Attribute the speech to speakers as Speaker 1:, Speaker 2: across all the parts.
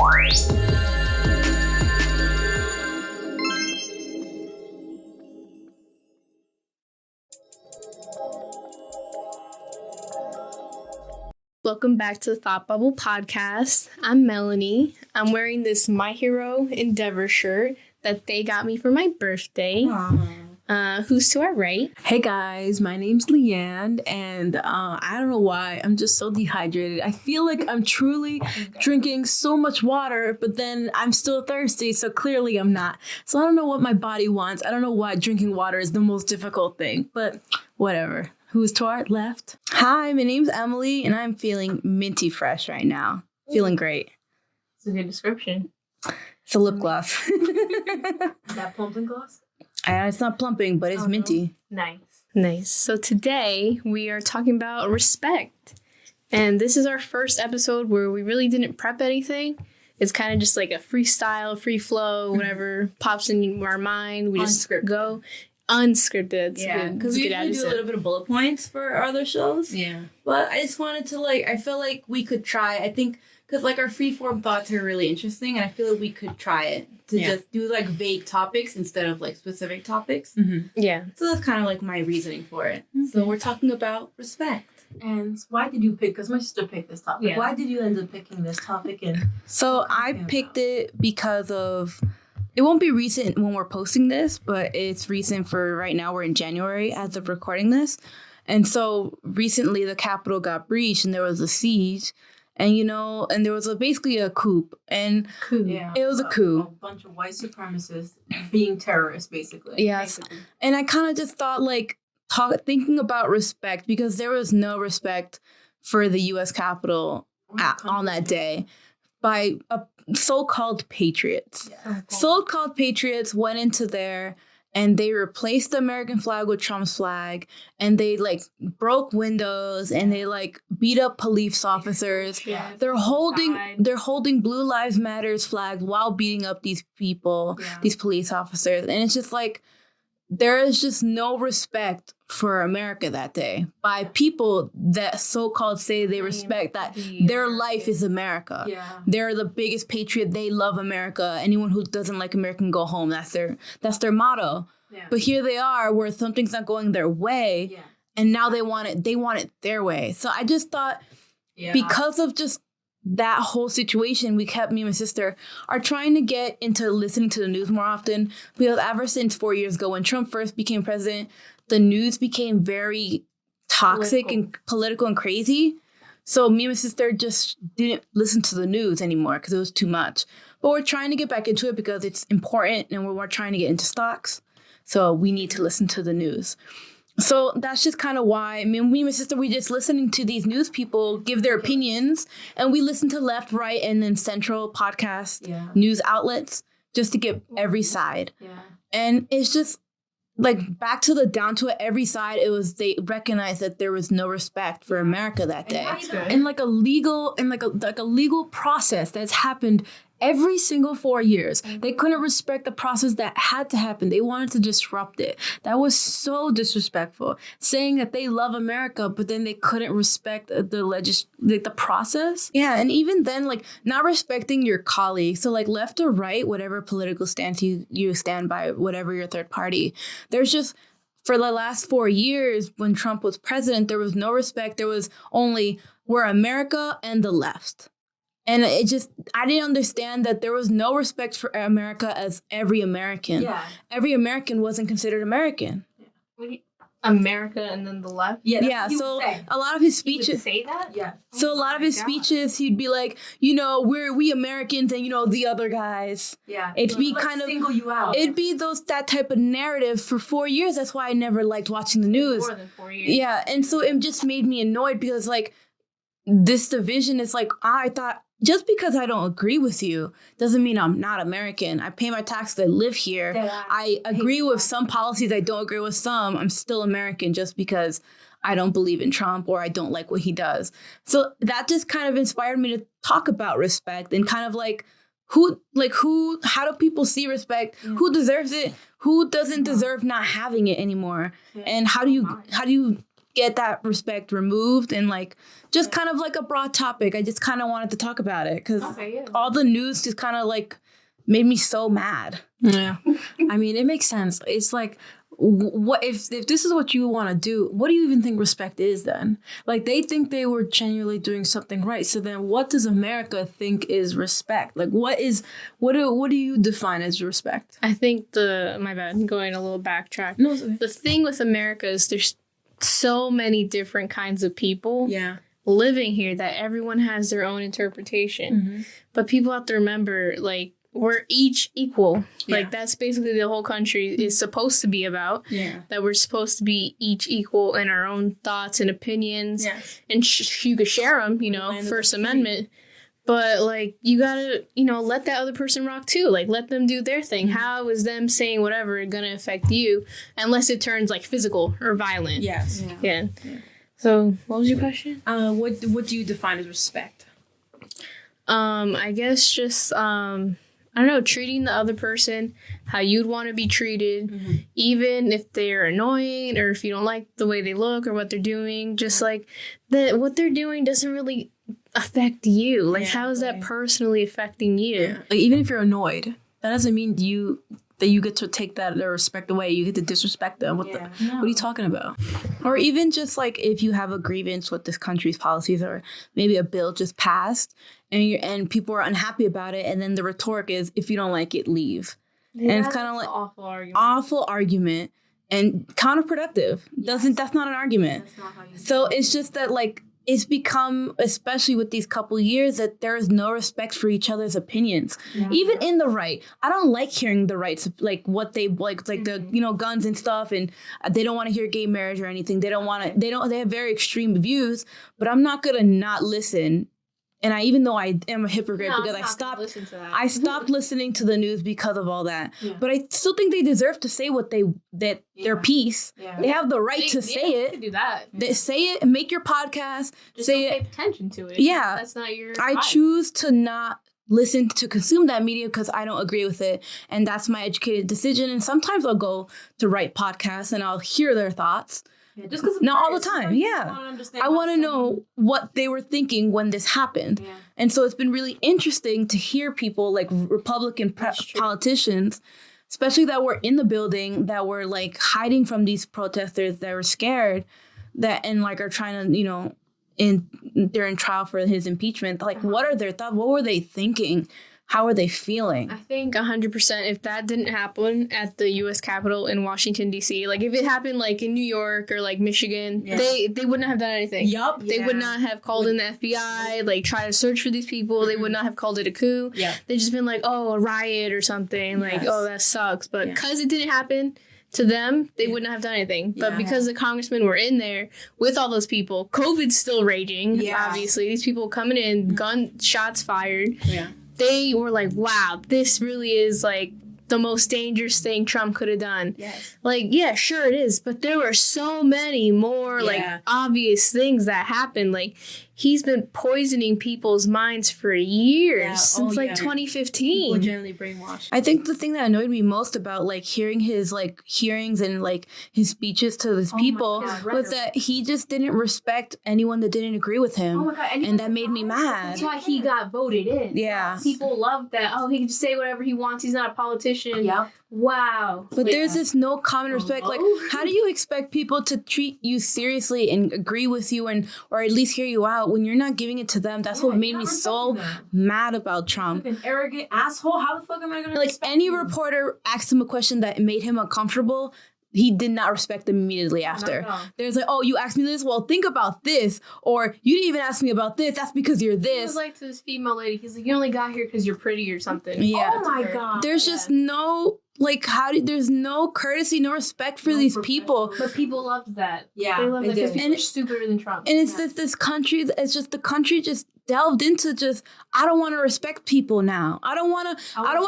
Speaker 1: Welcome back to the Thought Bubble podcast. I'm Melanie. I'm wearing this My Hero Endeavor shirt that they got me for my birthday. Who's to our right?
Speaker 2: Hey guys, my name's Leanne, and I don't know why, I'm just so dehydrated. I feel like I'm truly drinking so much water, but then I'm still thirsty, so clearly I'm not. So I don't know what my body wants. I don't know why drinking water is the most difficult thing, but whatever. Who's to our left?
Speaker 3: Hi, my name's Emily, and I'm feeling minty fresh right now. Feeling great.
Speaker 1: It's a good description.
Speaker 3: It's a lip gloss.
Speaker 2: Is that plumping gloss?
Speaker 3: It's not plumping, but it's minty.
Speaker 1: Nice. So today we are talking about respect. And this is our first episode where we really didn't prep anything. It's kind of just like a freestyle, free flow, whatever pops in our mind. We just go. Unscripted.
Speaker 3: Yeah, because we usually do a little bit of bullet points for our other shows.
Speaker 1: Yeah.
Speaker 3: But I just wanted to, I feel like we could try, I think, because, our free-form thoughts are really interesting, and I feel like we could try it to just do, vague topics instead of, specific topics.
Speaker 1: Mm-hmm. Yeah.
Speaker 3: So that's kind of, my reasoning for it. Okay. So we're talking about respect.
Speaker 2: And why did you pick, because my sister picked this topic.
Speaker 1: Yeah.
Speaker 2: Why did you end up picking this topic?
Speaker 3: So I picked it because of... It won't be recent when we're posting this, but it's recent for right now. We're in January as of recording this. And so recently the Capitol got breached and there was a siege. And, and there was basically a coup. And it was a coup.
Speaker 2: A bunch of white supremacists being terrorists, basically.
Speaker 3: Yes. Basically. And I kind of just thought, thinking about respect, because there was no respect for the U.S. Capitol on that day by so-called patriots. Yeah. So-called patriots went into there and they replaced the American flag with Trump's flag, and they broke windows and they beat up police officers.
Speaker 1: Yeah.
Speaker 3: They're holding Blue Lives Matters flags while beating up these people, these police officers. And it's just there is just no respect for America that day by people that so-called say they respect that their life is America.
Speaker 2: Yeah.
Speaker 3: They're the biggest patriot. They love America. Anyone who doesn't like America can go home. That's their motto. Yeah. But here they are where something's not going their way, and now they want it their way. So I just thought because of just that whole situation, me and my sister are trying to get into listening to the news more often, because ever since 4 years ago when Trump first became president, the news became very toxic and political and crazy. So me and my sister just didn't listen to the news anymore because it was too much. But we're trying to get back into it because it's important, and we're trying to get into stocks. So we need to listen to the news. So that's just kind of why. Me and my sister, we just listening to these news people give their opinions, and we listen to left, right, and then central podcast news outlets just to get every side. Yeah. And it's just back to the down to it, every side, they recognized that there was no respect for America that day.
Speaker 2: And a legal process that's happened every single 4 years. They couldn't respect the process that had to happen. They wanted to disrupt it. That was so disrespectful. Saying that they love America, but then they couldn't respect the process.
Speaker 3: Yeah, and even then, not respecting your colleagues. So, left or right, whatever political stance you stand by, whatever your third party, there's just... For the last 4 years, when Trump was president, there was no respect. There was only, we're America and the left. And I didn't understand that there was no respect for America as every American. Yeah. Every American wasn't considered American.
Speaker 1: Yeah. America and then the left?
Speaker 3: Yeah. So a lot of his speeches...
Speaker 1: He would say that?
Speaker 3: Yeah. So a lot of his speeches, he'd be like, we Americans and, the other guys.
Speaker 2: Yeah.
Speaker 3: It'd be kind of...
Speaker 2: single you out.
Speaker 3: It'd be that type of narrative for 4 years. That's why I never liked watching the news.
Speaker 1: More than 4 years.
Speaker 3: Yeah. And so it just made me annoyed because, this division is I thought... Just because I don't agree with you doesn't mean I'm not American. I pay my taxes. I live here. I agree with some policies. I don't agree with some. I'm still American just because I don't believe in Trump or I don't like what he does. So that just kind of inspired me to talk about respect and kind of how do people see respect? Yeah. Who deserves it? Who doesn't deserve not having it anymore? Yeah. And how do you get that respect removed and like just kind of like a broad topic. I just kind of wanted to talk about it because all the news just kind of like made me so mad.
Speaker 2: Yeah. I mean, it makes sense. It's like, what if this is what you want to do, what do you even think respect is then? Like, they think they were genuinely doing something right. So then what does America think is respect? Like, what do you define as respect?
Speaker 1: I think my bad, going a little backtrack.
Speaker 2: No,
Speaker 1: the thing with America is there's so many different kinds of people living here that everyone has their own interpretation.
Speaker 2: Mm-hmm.
Speaker 1: But people have to remember, like, we're each equal. Like, that's basically the whole country is supposed to be about.
Speaker 2: Yeah.
Speaker 1: That we're supposed to be each equal in our own thoughts and opinions.
Speaker 2: Yes.
Speaker 1: And you could share them, First Amendment. But, like, you gotta, let that other person rock, too. Like, let them do their thing. Mm-hmm. How is them saying whatever gonna affect you? Unless it turns, like, physical or violent.
Speaker 2: Yes.
Speaker 1: Yeah. So, what was your question?
Speaker 2: What do you define as respect?
Speaker 1: I guess just, I don't know, treating the other person how you'd want to be treated, even if they're annoying or if you don't like the way they look or what they're doing. Just like what they're doing doesn't really affect you. Like, how is that personally affecting you?
Speaker 2: Yeah. Like, even if you're annoyed, that doesn't mean that you get to take their respect away. You get to disrespect them. What are you talking about?
Speaker 3: Or even just like if you have a grievance with this country's policies, or maybe a bill just passed and people are unhappy about it, and then the rhetoric is, if you don't like it, leave. Yeah, and it's kind of like awful argument and counterproductive. Yes. That's not an argument. That's not how you so it's just that, like, it's become, especially with these couple years, that there is no respect for each other's opinions, even in the right. I don't like hearing the rights, like what they like the guns and stuff, and they don't want to hear gay marriage or anything. They don't want to. They have very extreme views, but I'm not gonna not listen. And even though I am a hypocrite because I stopped listening to the news because of all that. Yeah. But I still think they deserve to say their piece. Yeah. They have the right to say it.
Speaker 1: They do that.
Speaker 3: They say it and make your podcast.
Speaker 1: Just don't pay attention to it.
Speaker 3: Yeah.
Speaker 1: That's not your
Speaker 3: I
Speaker 1: vibe.
Speaker 3: choose to not listen to consume that media because I don't agree with it. And that's my educated decision. And sometimes I'll go to write podcasts and I'll hear their thoughts.
Speaker 1: Yeah, just because
Speaker 3: not all the time. Yeah. I want to know what they were thinking when this happened. Yeah. And so it's been really interesting to hear people like Republican politicians, especially that were in the building, that were like hiding from these protesters, that were scared, that and like are trying to, they're in trial for his impeachment. Like, what are their thoughts? What were they thinking? How are they feeling?
Speaker 1: I think 100% if that didn't happen at the U.S. Capitol in Washington, D.C., like if it happened like in New York or like Michigan, they wouldn't have done anything.
Speaker 3: Yup.
Speaker 1: They would not have called in the FBI, like try to search for these people. They would not have called it a coup. Yeah. They'd just been like, oh, a riot or something. Like, oh, that sucks. But because it didn't happen to them, they wouldn't have done anything. But because the congressmen were in there with all those people, COVID's still raging, obviously. These people coming in, gunshots fired. Yeah. They were like, wow, this really is like the most dangerous thing Trump could have done. Yes. Like, yeah, sure it is. But there were so many more like obvious things that happened. Like, he's been poisoning people's minds for years, since 2015.
Speaker 2: People generally brainwashed.
Speaker 3: I think the thing that annoyed me most about like hearing his like hearings and like his speeches to his people was that he just didn't respect anyone that didn't agree with him. Oh my God. And that made me mad.
Speaker 1: That's why he got voted in.
Speaker 3: Yeah.
Speaker 1: People love that. Oh, he can just say whatever he wants. He's not a politician. Yeah. Wow.
Speaker 3: But there's this no common respect. Like, how do you expect people to treat you seriously and agree with you or at least hear you out when you're not giving it to them? That's what made me so mad about Trump.
Speaker 2: Like an arrogant asshole. How the fuck am I going to
Speaker 3: like any reporter asked him a question that made him uncomfortable, he did not respect them immediately after. There's like, oh, you asked me this? Well, think about this. Or you didn't even ask me about this. That's because you're this. He
Speaker 1: was like to this female lady, he's like, you only got here because you're pretty or something.
Speaker 3: Yeah.
Speaker 1: Oh my God.
Speaker 3: There's just no... Like, there's no courtesy, no respect for these people.
Speaker 1: But people loved that. Yeah. They loved that because people are stupider than Trump.
Speaker 3: And it's this country, it's just the country just delved into just, I don't want to respect people now. I don't want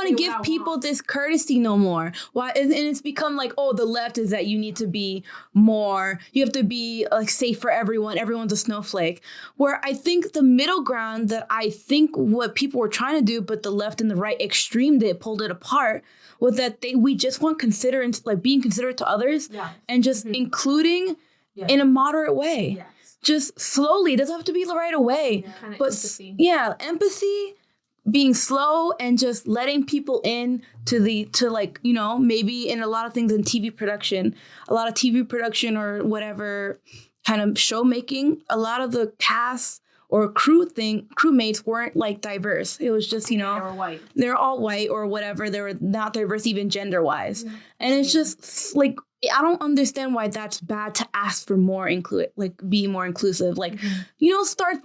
Speaker 3: to give people this courtesy no more. Why? And it's become like, oh, the left is that you need to be more, you have to be like safe for everyone. Everyone's a snowflake. Where I think the middle ground that I think what people were trying to do, but the left and the right extreme pulled it apart, was that we just want being considerate to others and just including in a moderate way.
Speaker 2: Yes.
Speaker 3: Just slowly. It doesn't have to be right away.
Speaker 1: Yeah. Kind of
Speaker 3: But
Speaker 1: empathy.
Speaker 3: empathy, being slow and just letting people in to like, you know, maybe in a lot of things in TV production, or whatever kind of show making, a lot of the cast or crewmates weren't like diverse. It was just, you know,
Speaker 2: They were white.
Speaker 3: they're all white or whatever. They were not diverse even gender wise. Yeah. And it's just like, I don't understand why that's bad to ask for more be more inclusive. Like, you know, start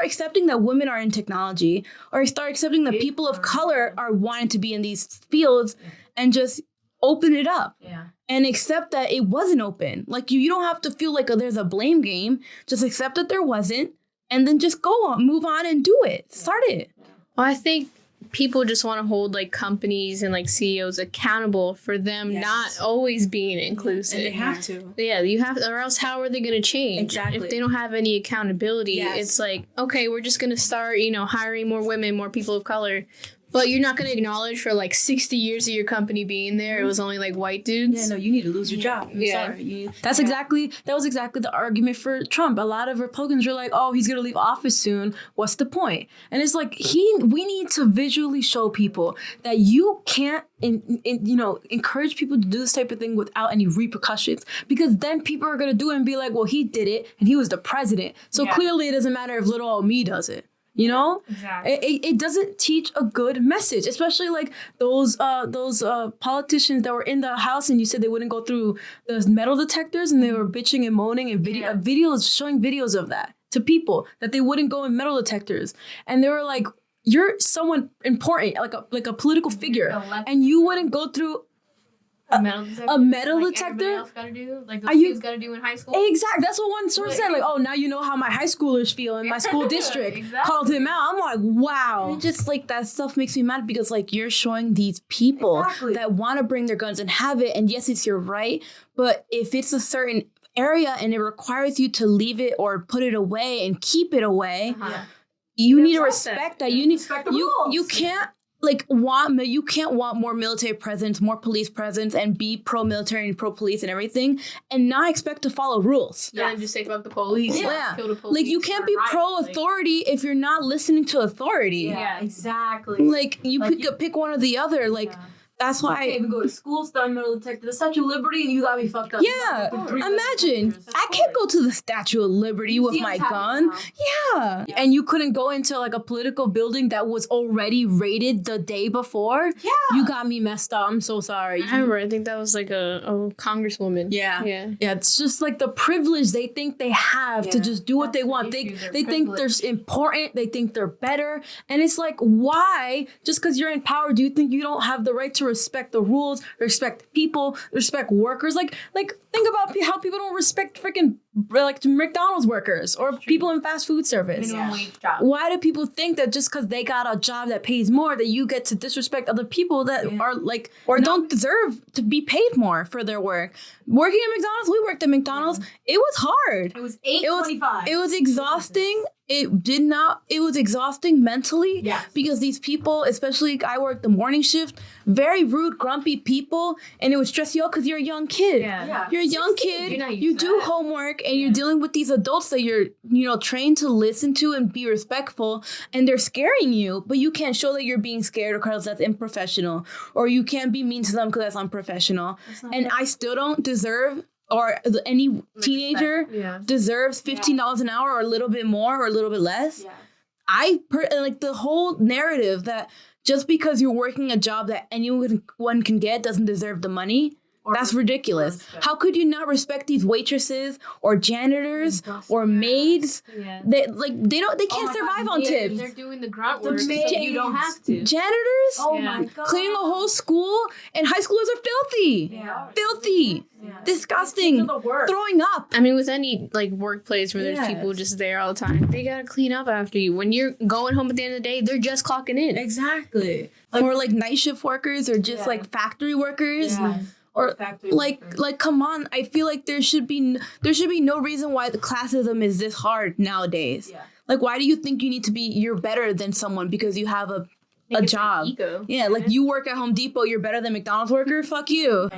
Speaker 3: accepting that women are in technology, or start accepting that people of color are wanting to be in these fields, and just open it up. Yeah. And accept that it wasn't open. Like, you don't have to feel like there's a blame game. Just accept that there wasn't, and then just move on and do it. Start it.
Speaker 1: Well, I think people just want to hold like companies and like CEOs accountable for them not always being inclusive.
Speaker 2: And they have to.
Speaker 1: Yeah, you have to, or else how are they going to change?
Speaker 2: Exactly.
Speaker 1: If they don't have any accountability, it's like, okay, we're just going to start, you know, hiring more women, more people of color. But you're not going to acknowledge for like 60 years of your company being there, it was only like white dudes.
Speaker 2: Yeah, no, you need to lose your job. I'm sorry.
Speaker 3: That was exactly the argument for Trump. A lot of Republicans were like, oh, he's going to leave office soon. What's the point? And it's like, we need to visually show people that you can't, encourage people to do this type of thing without any repercussions. Because then people are going to do it and be like, well, he did it and he was the president. So clearly it doesn't matter if little old me does it. You know, exactly. It doesn't teach a good message, especially like those politicians that were in the House, and you said they wouldn't go through the metal detectors, and they were bitching and moaning, and showing videos of that to people, that they wouldn't go in metal detectors, and they were like, "You're someone important, like a political figure, and you wouldn't go through." A metal detector?
Speaker 1: Else gotta do? Like those kids gotta do in high school?
Speaker 3: Exactly. That's what one source said. Like, oh, now you know how my high schoolers feel in my school district. Called him out. I'm like, wow. And just like that stuff makes me mad, because like you're showing these people that want to bring their guns and have it. And yes, it's your right. But if it's a certain area and it requires you to leave it or put it away and keep it away, you need to respect that. You need
Speaker 2: respect the rules.
Speaker 3: You can't. You can't want more military presence, more police presence, and be pro-military and pro-police and everything, and not expect to follow rules.
Speaker 1: Yeah, and just say fuck the police.
Speaker 3: Yeah,
Speaker 1: kill the police.
Speaker 3: Like you can't be pro-authority if you're not listening to authority.
Speaker 2: Yeah, exactly.
Speaker 3: Like you pick one or the other. Like that's why
Speaker 2: I can't even go to school, start metal detector. The Statue of Liberty, and you got me fucked up.
Speaker 3: Yeah, imagine I can't go to the Statue of Liberty with my gun. Yeah, and you couldn't go into like a political building that was already raided the day before. Yeah, you got me messed up. I'm so sorry.
Speaker 1: I remember. I think that was like a congresswoman.
Speaker 3: Yeah. It's just like the privilege they think they have to just do what they want. They think they're important. They think they're better, and it's like, why? Just because you're in power, do you think you don't have the right to respect the rules, respect people, respect workers? Like think about how people don't respect freaking like McDonald's workers or people in fast food service.
Speaker 2: Minimum wage job.
Speaker 3: Why do people think that just because they got a job that pays more, that you get to disrespect other people that are like, or don't deserve to be paid more for their work? Working at McDonald's, we worked at McDonald's. It was hard.
Speaker 2: It was $8.25.
Speaker 3: It was exhausting. It was exhausting mentally because these people, especially I worked the morning shift, very rude, grumpy people, and it would stress you out because you're a young kid. Yeah. You're a young kid, you do homework, and you're dealing with these adults that you're, trained to listen to and be respectful, and they're scaring you, but you can't show that you're being scared because that's unprofessional, or you can't be mean to them because that's unprofessional. And I still don't deserve, or any teenager deserves $15 an hour or a little bit more or a little bit less. Yeah. Like the whole narrative that just because you're working a job that anyone can get doesn't deserve the money. That's ridiculous. How could you not respect these waitresses or janitors or maids? Yeah. They can't survive on tips.
Speaker 1: They're doing the grunt work, so you don't have to.
Speaker 3: Janitors?
Speaker 2: Oh my God.
Speaker 3: Cleaning a whole school, and high schoolers are filthy. Yeah. Filthy. Yeah. Disgusting. Throwing up.
Speaker 1: I mean, with any like workplace where there's people just there all the time, they gotta clean up after you. When you're going home at the end of the day, they're just clocking in.
Speaker 2: Exactly.
Speaker 3: Or like night shift workers, or just like factory workers. Yeah. Or like, come on! I feel like there should be no reason why the classism is this hard nowadays. Yeah. Like, why do you think you're better than someone because you have a job?
Speaker 1: Like ego.
Speaker 3: Yeah, like you work at Home Depot, you're better than McDonald's worker. Fuck you.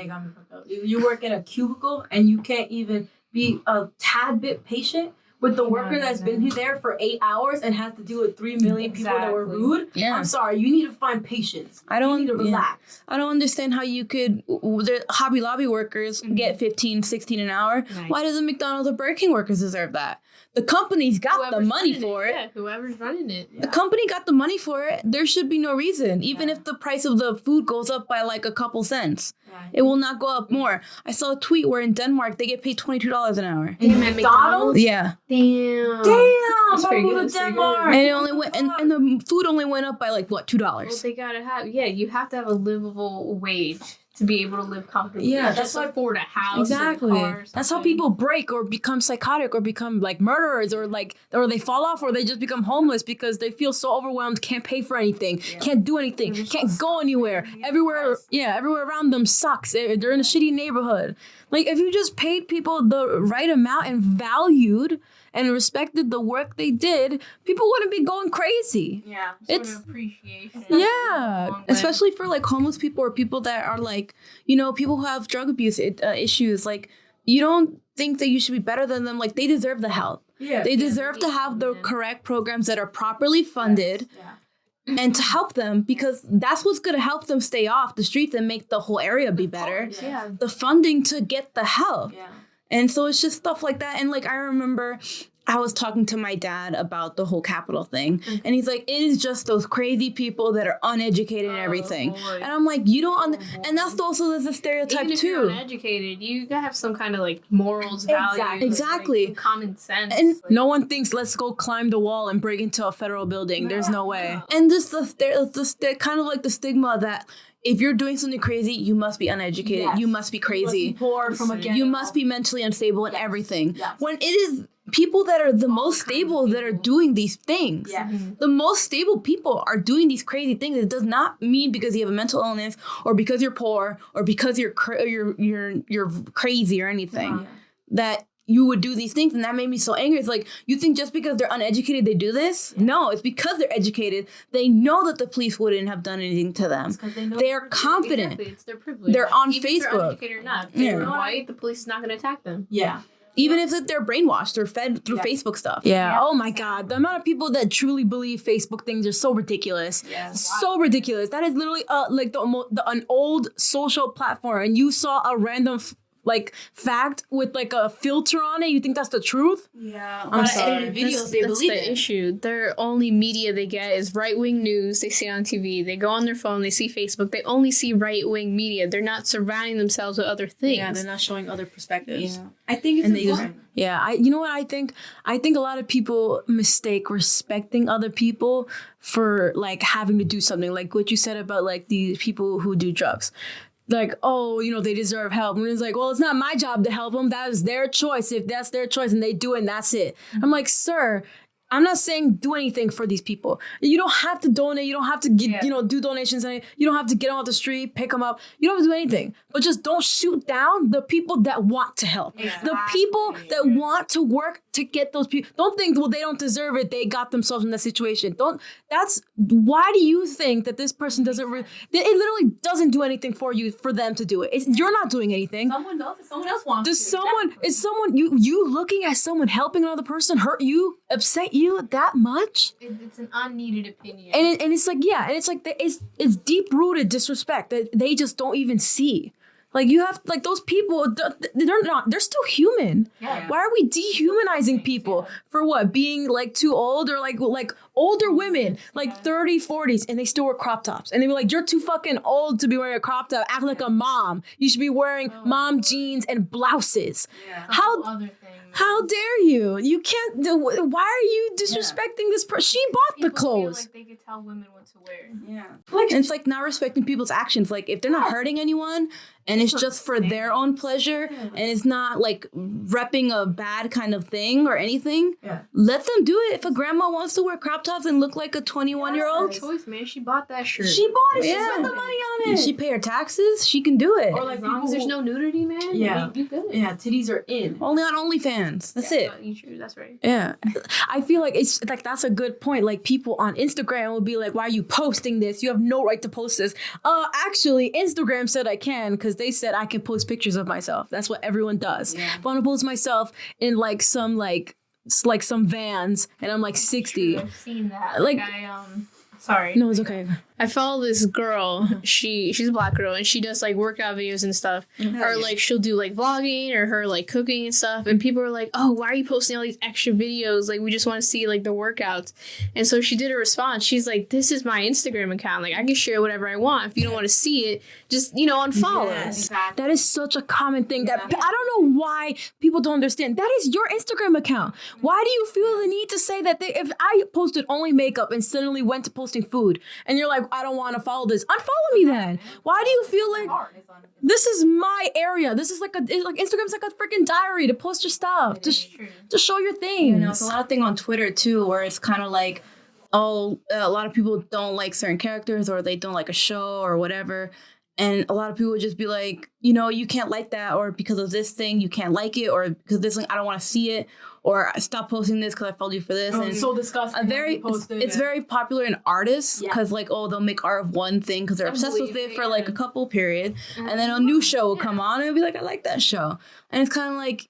Speaker 2: You work in a cubicle and you can't even be a tad bit patient with the worker that's been there for 8 hours and has to deal with 3 million people that were rude.
Speaker 3: Yeah.
Speaker 2: I'm sorry, you need to find patience. You need to relax.
Speaker 3: I don't understand how you could, the Hobby Lobby workers get 15, 16 an hour. Right. Why doesn't McDonald's or Burger King workers deserve that? The company's got the money for it.
Speaker 1: Yeah, whoever's running it.
Speaker 3: Yeah. The company got the money for it. There should be no reason. Even if the price of the food goes up by like a couple cents, it will not go up more. I saw a tweet where in Denmark, they get paid $22 an hour.
Speaker 2: And McDonald's?
Speaker 3: Yeah.
Speaker 2: Damn.
Speaker 1: That's pretty
Speaker 2: Go
Speaker 1: good.
Speaker 2: to Denmark.
Speaker 3: And it only went, and the food only went up by like, what, $2?
Speaker 1: Well, they gotta have, you have to have a livable wage to be able to live comfortably.
Speaker 2: Yeah,
Speaker 1: that's why afford a house.
Speaker 2: Exactly. That's how people break or become psychotic or become like murderers or they fall off or they just become homeless because they feel so overwhelmed, can't pay for anything, can't do anything, can't go anywhere. Everywhere around them sucks. They're in a shitty neighborhood. Like if you just paid people the right amount and valued and respected the work they did, people wouldn't be going crazy.
Speaker 1: Yeah,
Speaker 2: it's
Speaker 1: appreciation.
Speaker 2: Yeah,
Speaker 3: especially for like homeless people or people that are like, people who have drug abuse issues. Like, you don't think that you should be better than them. Like, they deserve the help.
Speaker 2: Yeah,
Speaker 3: they deserve to have the correct programs that are properly funded. And to help them, because that's what's going to help them stay off the streets and make the whole area be better.
Speaker 1: Yeah.
Speaker 3: The funding to get the help.
Speaker 1: Yeah.
Speaker 3: And so it's just stuff like that. And like, I remember I was talking to my dad about the whole Capitol thing. Mm-hmm. And he's like, it is just those crazy people that are uneducated and everything. Boy. And I'm like, you don't, and that's also there's a stereotype
Speaker 1: even if
Speaker 3: too.
Speaker 1: You're uneducated, you gotta have some kind of like morals, values.
Speaker 3: Exactly.
Speaker 1: Like, common sense.
Speaker 3: And
Speaker 2: no one thinks, let's go climb the wall and break into a federal building. No, there's no way.
Speaker 3: And just the kind of like the stigma that if you're doing something crazy, you must be uneducated. Yes. You must be crazy.
Speaker 2: You must be poor from a
Speaker 3: You must be mentally unstable and everything. Yes. When it is people that are the most stable that are doing these things.
Speaker 2: Yes.
Speaker 3: The most stable people are doing these crazy things. It does not mean because you have a mental illness or because you're poor or because you're crazy or anything that you would do these things. And that made me so angry. It's like, you think just because they're uneducated, they do this? Yeah. No, it's because they're educated. They know that the police wouldn't have done anything to them. They are confident.
Speaker 1: Exactly. It's their privilege.
Speaker 3: They're on
Speaker 1: Even
Speaker 3: Facebook.
Speaker 1: If they're uneducated or not. If they're white, the police is not going to attack them.
Speaker 2: Yeah.
Speaker 3: Even if they're brainwashed or fed through Facebook stuff.
Speaker 2: Yeah. Oh my God. The amount of people that truly believe Facebook things are so ridiculous. Yeah. So ridiculous. That is literally like an old social platform. And you saw a random fact with like a filter on it. You think that's the truth?
Speaker 1: Yeah.
Speaker 2: I'm sorry.
Speaker 1: That's the issue. Their only media they get is right-wing news. They see it on TV. They go on their phone. They see Facebook. They only see right-wing media. They're not surrounding themselves with other things.
Speaker 2: Yeah, they're not showing other perspectives.
Speaker 1: Yeah.
Speaker 2: I think it's important. You know what I think? I think a lot of people mistake respecting other people for like having to do something. Like what you said about like these people who do drugs. Like, oh, they deserve help. And it's like, well, it's not my job to help them. That is their choice. If that's their choice and they do it and that's it. I'm like, sir, I'm not saying do anything for these people. You don't have to donate. You don't have to get, do donations. You don't have to get them off the street, pick them up. You don't have to do anything. But just don't shoot down the people that want to help. Exactly. The people that want to work to get those people. Don't think, well, they don't deserve it. They got themselves in that situation. Why do you think that this person doesn't, it literally doesn't do anything for them to do it. You're not doing anything.
Speaker 1: Someone else wants to.
Speaker 2: Is someone, you looking at someone helping another person hurt you, upset you that much?
Speaker 1: It's an unneeded opinion.
Speaker 2: And it's like, it's deep-rooted disrespect that they just don't even see. Like you have like those people, they're still human. Yeah. Why are we dehumanizing people for what? Being like too old or like older women, like 30s, 40s, and they still wear crop tops. And they were like, you're too fucking old to be wearing a crop top. Act like a mom. You should be wearing mom jeans and blouses. Yeah. How dare you? You can't. Why are you disrespecting this person? She bought the clothes.
Speaker 1: Feel like they could tell women what to wear.
Speaker 3: Yeah. And it's like not respecting people's actions. Like if they're not hurting anyone and it's just for their own pleasure and it's not like repping a bad kind of thing or anything, let them do it. If a grandma wants to wear crop tops and look like a 21-year-old.
Speaker 1: Choice, man. She bought that shirt.
Speaker 2: She bought it. She spent the money on it.
Speaker 3: She pay her taxes. She can do it.
Speaker 1: Or like as long as there's no nudity, man.
Speaker 2: Yeah.
Speaker 1: You good.
Speaker 2: Yeah, titties are in.
Speaker 3: Only on OnlyFans OnlyFans. That's it.
Speaker 1: YouTube, that's right.
Speaker 2: Yeah. I feel like it's like that's a good point. Like people on Instagram will be like, why are you posting this? You have no right to post this. Actually, Instagram said I can because they said I can post pictures of myself. That's what everyone does.
Speaker 3: Yeah.
Speaker 2: If I want to post myself in like some Vans and I'm like 60.
Speaker 1: I've seen that.
Speaker 2: Like-
Speaker 1: Sorry.
Speaker 2: No, it's okay.
Speaker 1: I follow this girl. She's a black girl and she does like workout videos and stuff. Or like she'll do like vlogging or her like cooking and stuff. And people are like, "Oh, why are you posting all these extra videos? Like we just want to see like the workouts." And so she did a response. She's like, "This is my Instagram account. Like I can share whatever I want. If you don't want to see it, just unfollow."
Speaker 2: Yes.
Speaker 3: Exactly.
Speaker 2: That is such a common thing that I don't know why people don't understand. That is your Instagram account. Why do you feel the need to say that if I posted only makeup and suddenly went to posting food and you're like, I don't want to follow this, unfollow me then. Why do you feel like this is my area? This is like Instagram's like a freaking diary to post your stuff, to show your things.
Speaker 3: It's a lot of thing on Twitter too, where it's kind of like, oh, a lot of people don't like certain characters or they don't like a show or whatever. And a lot of people would just be like, you can't like that, or because of this thing, you can't like it, or because this thing, I don't want to see it, or stop posting this because I followed you for this.
Speaker 2: Oh,
Speaker 3: and
Speaker 2: it's so disgusting.
Speaker 3: It's very popular in artists because they'll make art of one thing because they're obsessed with it for like a couple period. And then a new show will come on and it'll be like, I like that show. And it's kind of like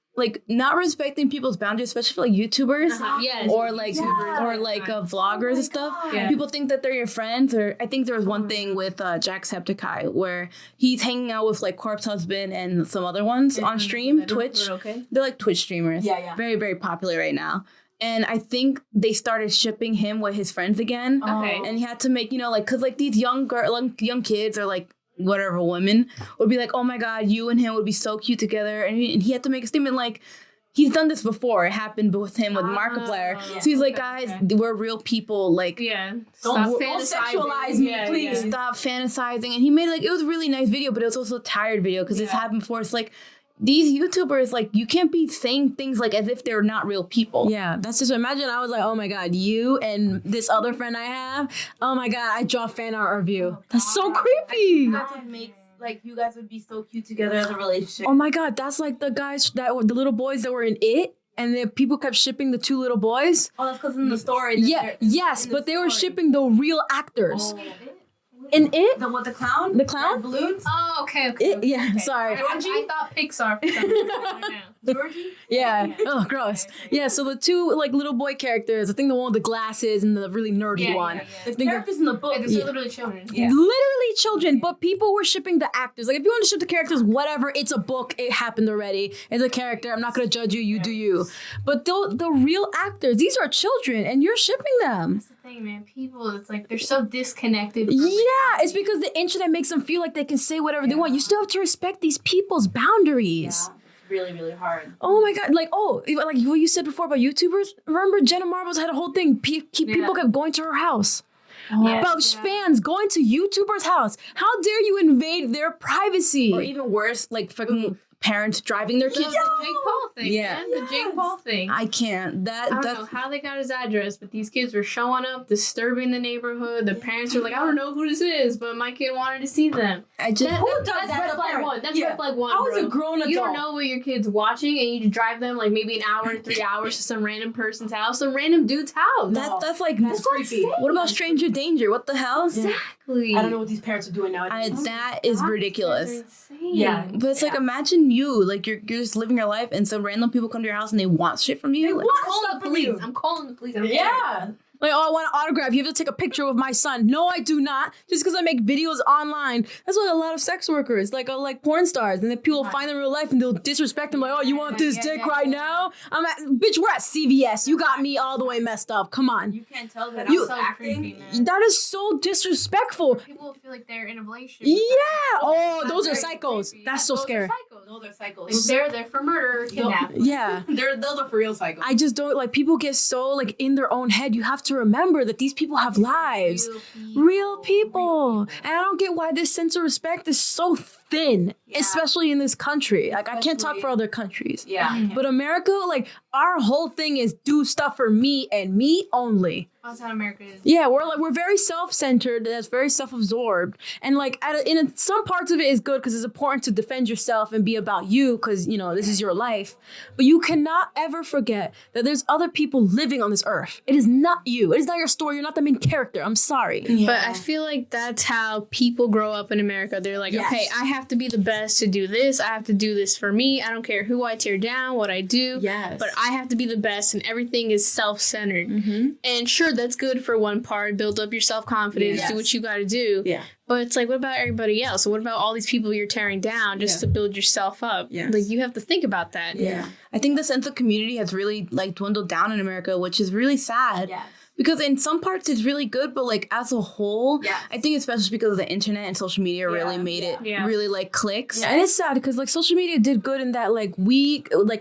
Speaker 3: not respecting people's boundaries, especially for like YouTubers
Speaker 1: Yes.
Speaker 3: or like vloggers and stuff.
Speaker 1: Yeah.
Speaker 3: People think that they're your friends. Or I think there was one thing with Jacksepticeye where he's hanging out with like Corpse Husband and some other ones on stream, Twitch.
Speaker 1: Okay.
Speaker 3: They're like Twitch streamers.
Speaker 2: Yeah.
Speaker 3: Very, very popular right now. And I think they started shipping him with his friends again.
Speaker 1: Okay.
Speaker 3: And he had to make, because like these young kids or like whatever women would be like, oh my God, you and him would be so cute together. And he had to make a statement like, he's done this before. It happened with him with Markiplier.
Speaker 1: Yeah.
Speaker 3: So he's like, guys, we're real people. Like,
Speaker 1: Don't
Speaker 2: sexualize me, please.
Speaker 3: stop fantasizing. And he made it was a really nice video, but it was also a tired video because it's happened before. It's like, these YouTubers, like, you can't be saying things like as if they're not real people.
Speaker 2: Yeah, that's just, imagine I was like, oh my God, you and this other friend I have, oh my God, I draw fan art of you. That's so creepy.
Speaker 3: That's what makes, like, you guys would be so cute together as a relationship.
Speaker 2: Oh my God, that's like the guys, the little boys that were in It, and then people kept shipping the two little boys.
Speaker 3: Oh, that's because in the story.
Speaker 2: Yes, but they were shipping the real actors.
Speaker 3: Oh.
Speaker 2: In It?
Speaker 3: The clown?
Speaker 2: The clown?
Speaker 3: Balloons?
Speaker 1: Oh, okay.
Speaker 2: Sorry.
Speaker 1: I thought Pixar for some reason.
Speaker 3: Georgie?
Speaker 2: Yeah. Oh, gross. Yeah, so the two like little boy characters, I think the one with the glasses and the really nerdy one.
Speaker 3: The characters in the book.
Speaker 1: They're literally children.
Speaker 2: Literally children, but people were shipping the actors. Like if you want to ship the characters, whatever, it's a book, it happened already. It's a character, I'm not gonna judge you, you do you. But the real actors, these are children and you're shipping them.
Speaker 1: That's the thing, man. People, it's like they're so disconnected.
Speaker 2: Yeah, it's because the internet makes them feel like they can say whatever they want. You still have to respect these people's boundaries.
Speaker 3: Really, really hard.
Speaker 2: Oh my God, like what you said before about YouTubers. Remember Jenna Marbles had a whole thing. People kept going to her house. About fans going to YouTubers' house. How dare you invade their privacy?
Speaker 3: Or even worse, like freaking parents driving their kids.
Speaker 1: The Jake Paul thing, man. The Jake Paul thing.
Speaker 3: I can't.
Speaker 1: I don't know how they got his address, but these kids were showing up, disturbing the neighborhood. The parents were like, I don't know who this is, but my kid wanted to see them.
Speaker 2: Who does
Speaker 1: That's red flag one. That's red flag one.
Speaker 2: How is
Speaker 1: bro.
Speaker 2: a grown adult?
Speaker 1: You don't know what your kid's watching, and you drive them like maybe an hour to 3 hours to some random person's house, some random dude's house.
Speaker 3: That's
Speaker 2: creepy.
Speaker 3: What about stranger danger? What the hell?
Speaker 1: Exactly.
Speaker 2: I don't know what these parents are doing now.
Speaker 3: That is ridiculous.
Speaker 1: Insane.
Speaker 2: Yeah.
Speaker 3: But it's like, imagine you, like you're just living your life and some random people come to your house and they want shit from you.
Speaker 1: I'm calling the police. I'm calling the police. I don't care.
Speaker 2: Like, oh, I want an autograph. You have to take a picture with my son. No, I do not. Just because I make videos online. That's what a lot of sex workers, like porn stars, and then people find them in real life and they'll disrespect them. Like, oh, you want this dick right now? Bitch, we're at CVS. You got me all the way messed up. Come on.
Speaker 3: You can't tell that
Speaker 1: I'm so creepy, man.
Speaker 2: That is so disrespectful.
Speaker 1: People feel like they're in a relationship.
Speaker 2: Yeah. Oh, those are
Speaker 1: very
Speaker 2: psychos.
Speaker 1: creepy.
Speaker 2: That's so
Speaker 1: Those are
Speaker 2: scary.
Speaker 3: Those are
Speaker 1: Like,
Speaker 3: cycles.
Speaker 1: they're there for murder, kidnapping.
Speaker 2: Yeah.
Speaker 3: Those are for real cycles.
Speaker 2: I just don't like people get so like in their own head. You have to remember that these people have lives. Real people. And I don't get why this sense of respect is so thin, especially in this country. Like I can't talk for other countries.
Speaker 3: Yeah.
Speaker 2: But America, like our whole thing is do stuff for me and me only.
Speaker 1: That's how America is.
Speaker 2: Yeah, we're very self-centered. That's very self-absorbed, and like some parts of it is good because it's important to defend yourself and be about you because this is your life. But you cannot ever forget that there's other people living on this earth. It is not you. It is not your story. You're not the main character. I'm sorry.
Speaker 1: Yeah. But I feel like that's how people grow up in America. They're like, okay, I have to be the best to do this. I have to do this for me. I don't care who I tear down, what I do.
Speaker 2: Yes.
Speaker 1: But I have to be the best, and everything is self-centered. Mm-hmm. And sure, that's good for one part. Build up your self-confidence. Do what you got to do. Yeah. But it's like, what about everybody else? What about all these people you're tearing down just to build yourself up? Yes. Like, you have to think about that.
Speaker 3: Yeah. I think the sense of community has really, like, dwindled down in America, which is really sad. Yeah. Because in some parts it's really good, but like as a whole, I think especially because of the internet and social media really made it really like clicks.
Speaker 2: Yeah. And it's sad because like social media did good in that like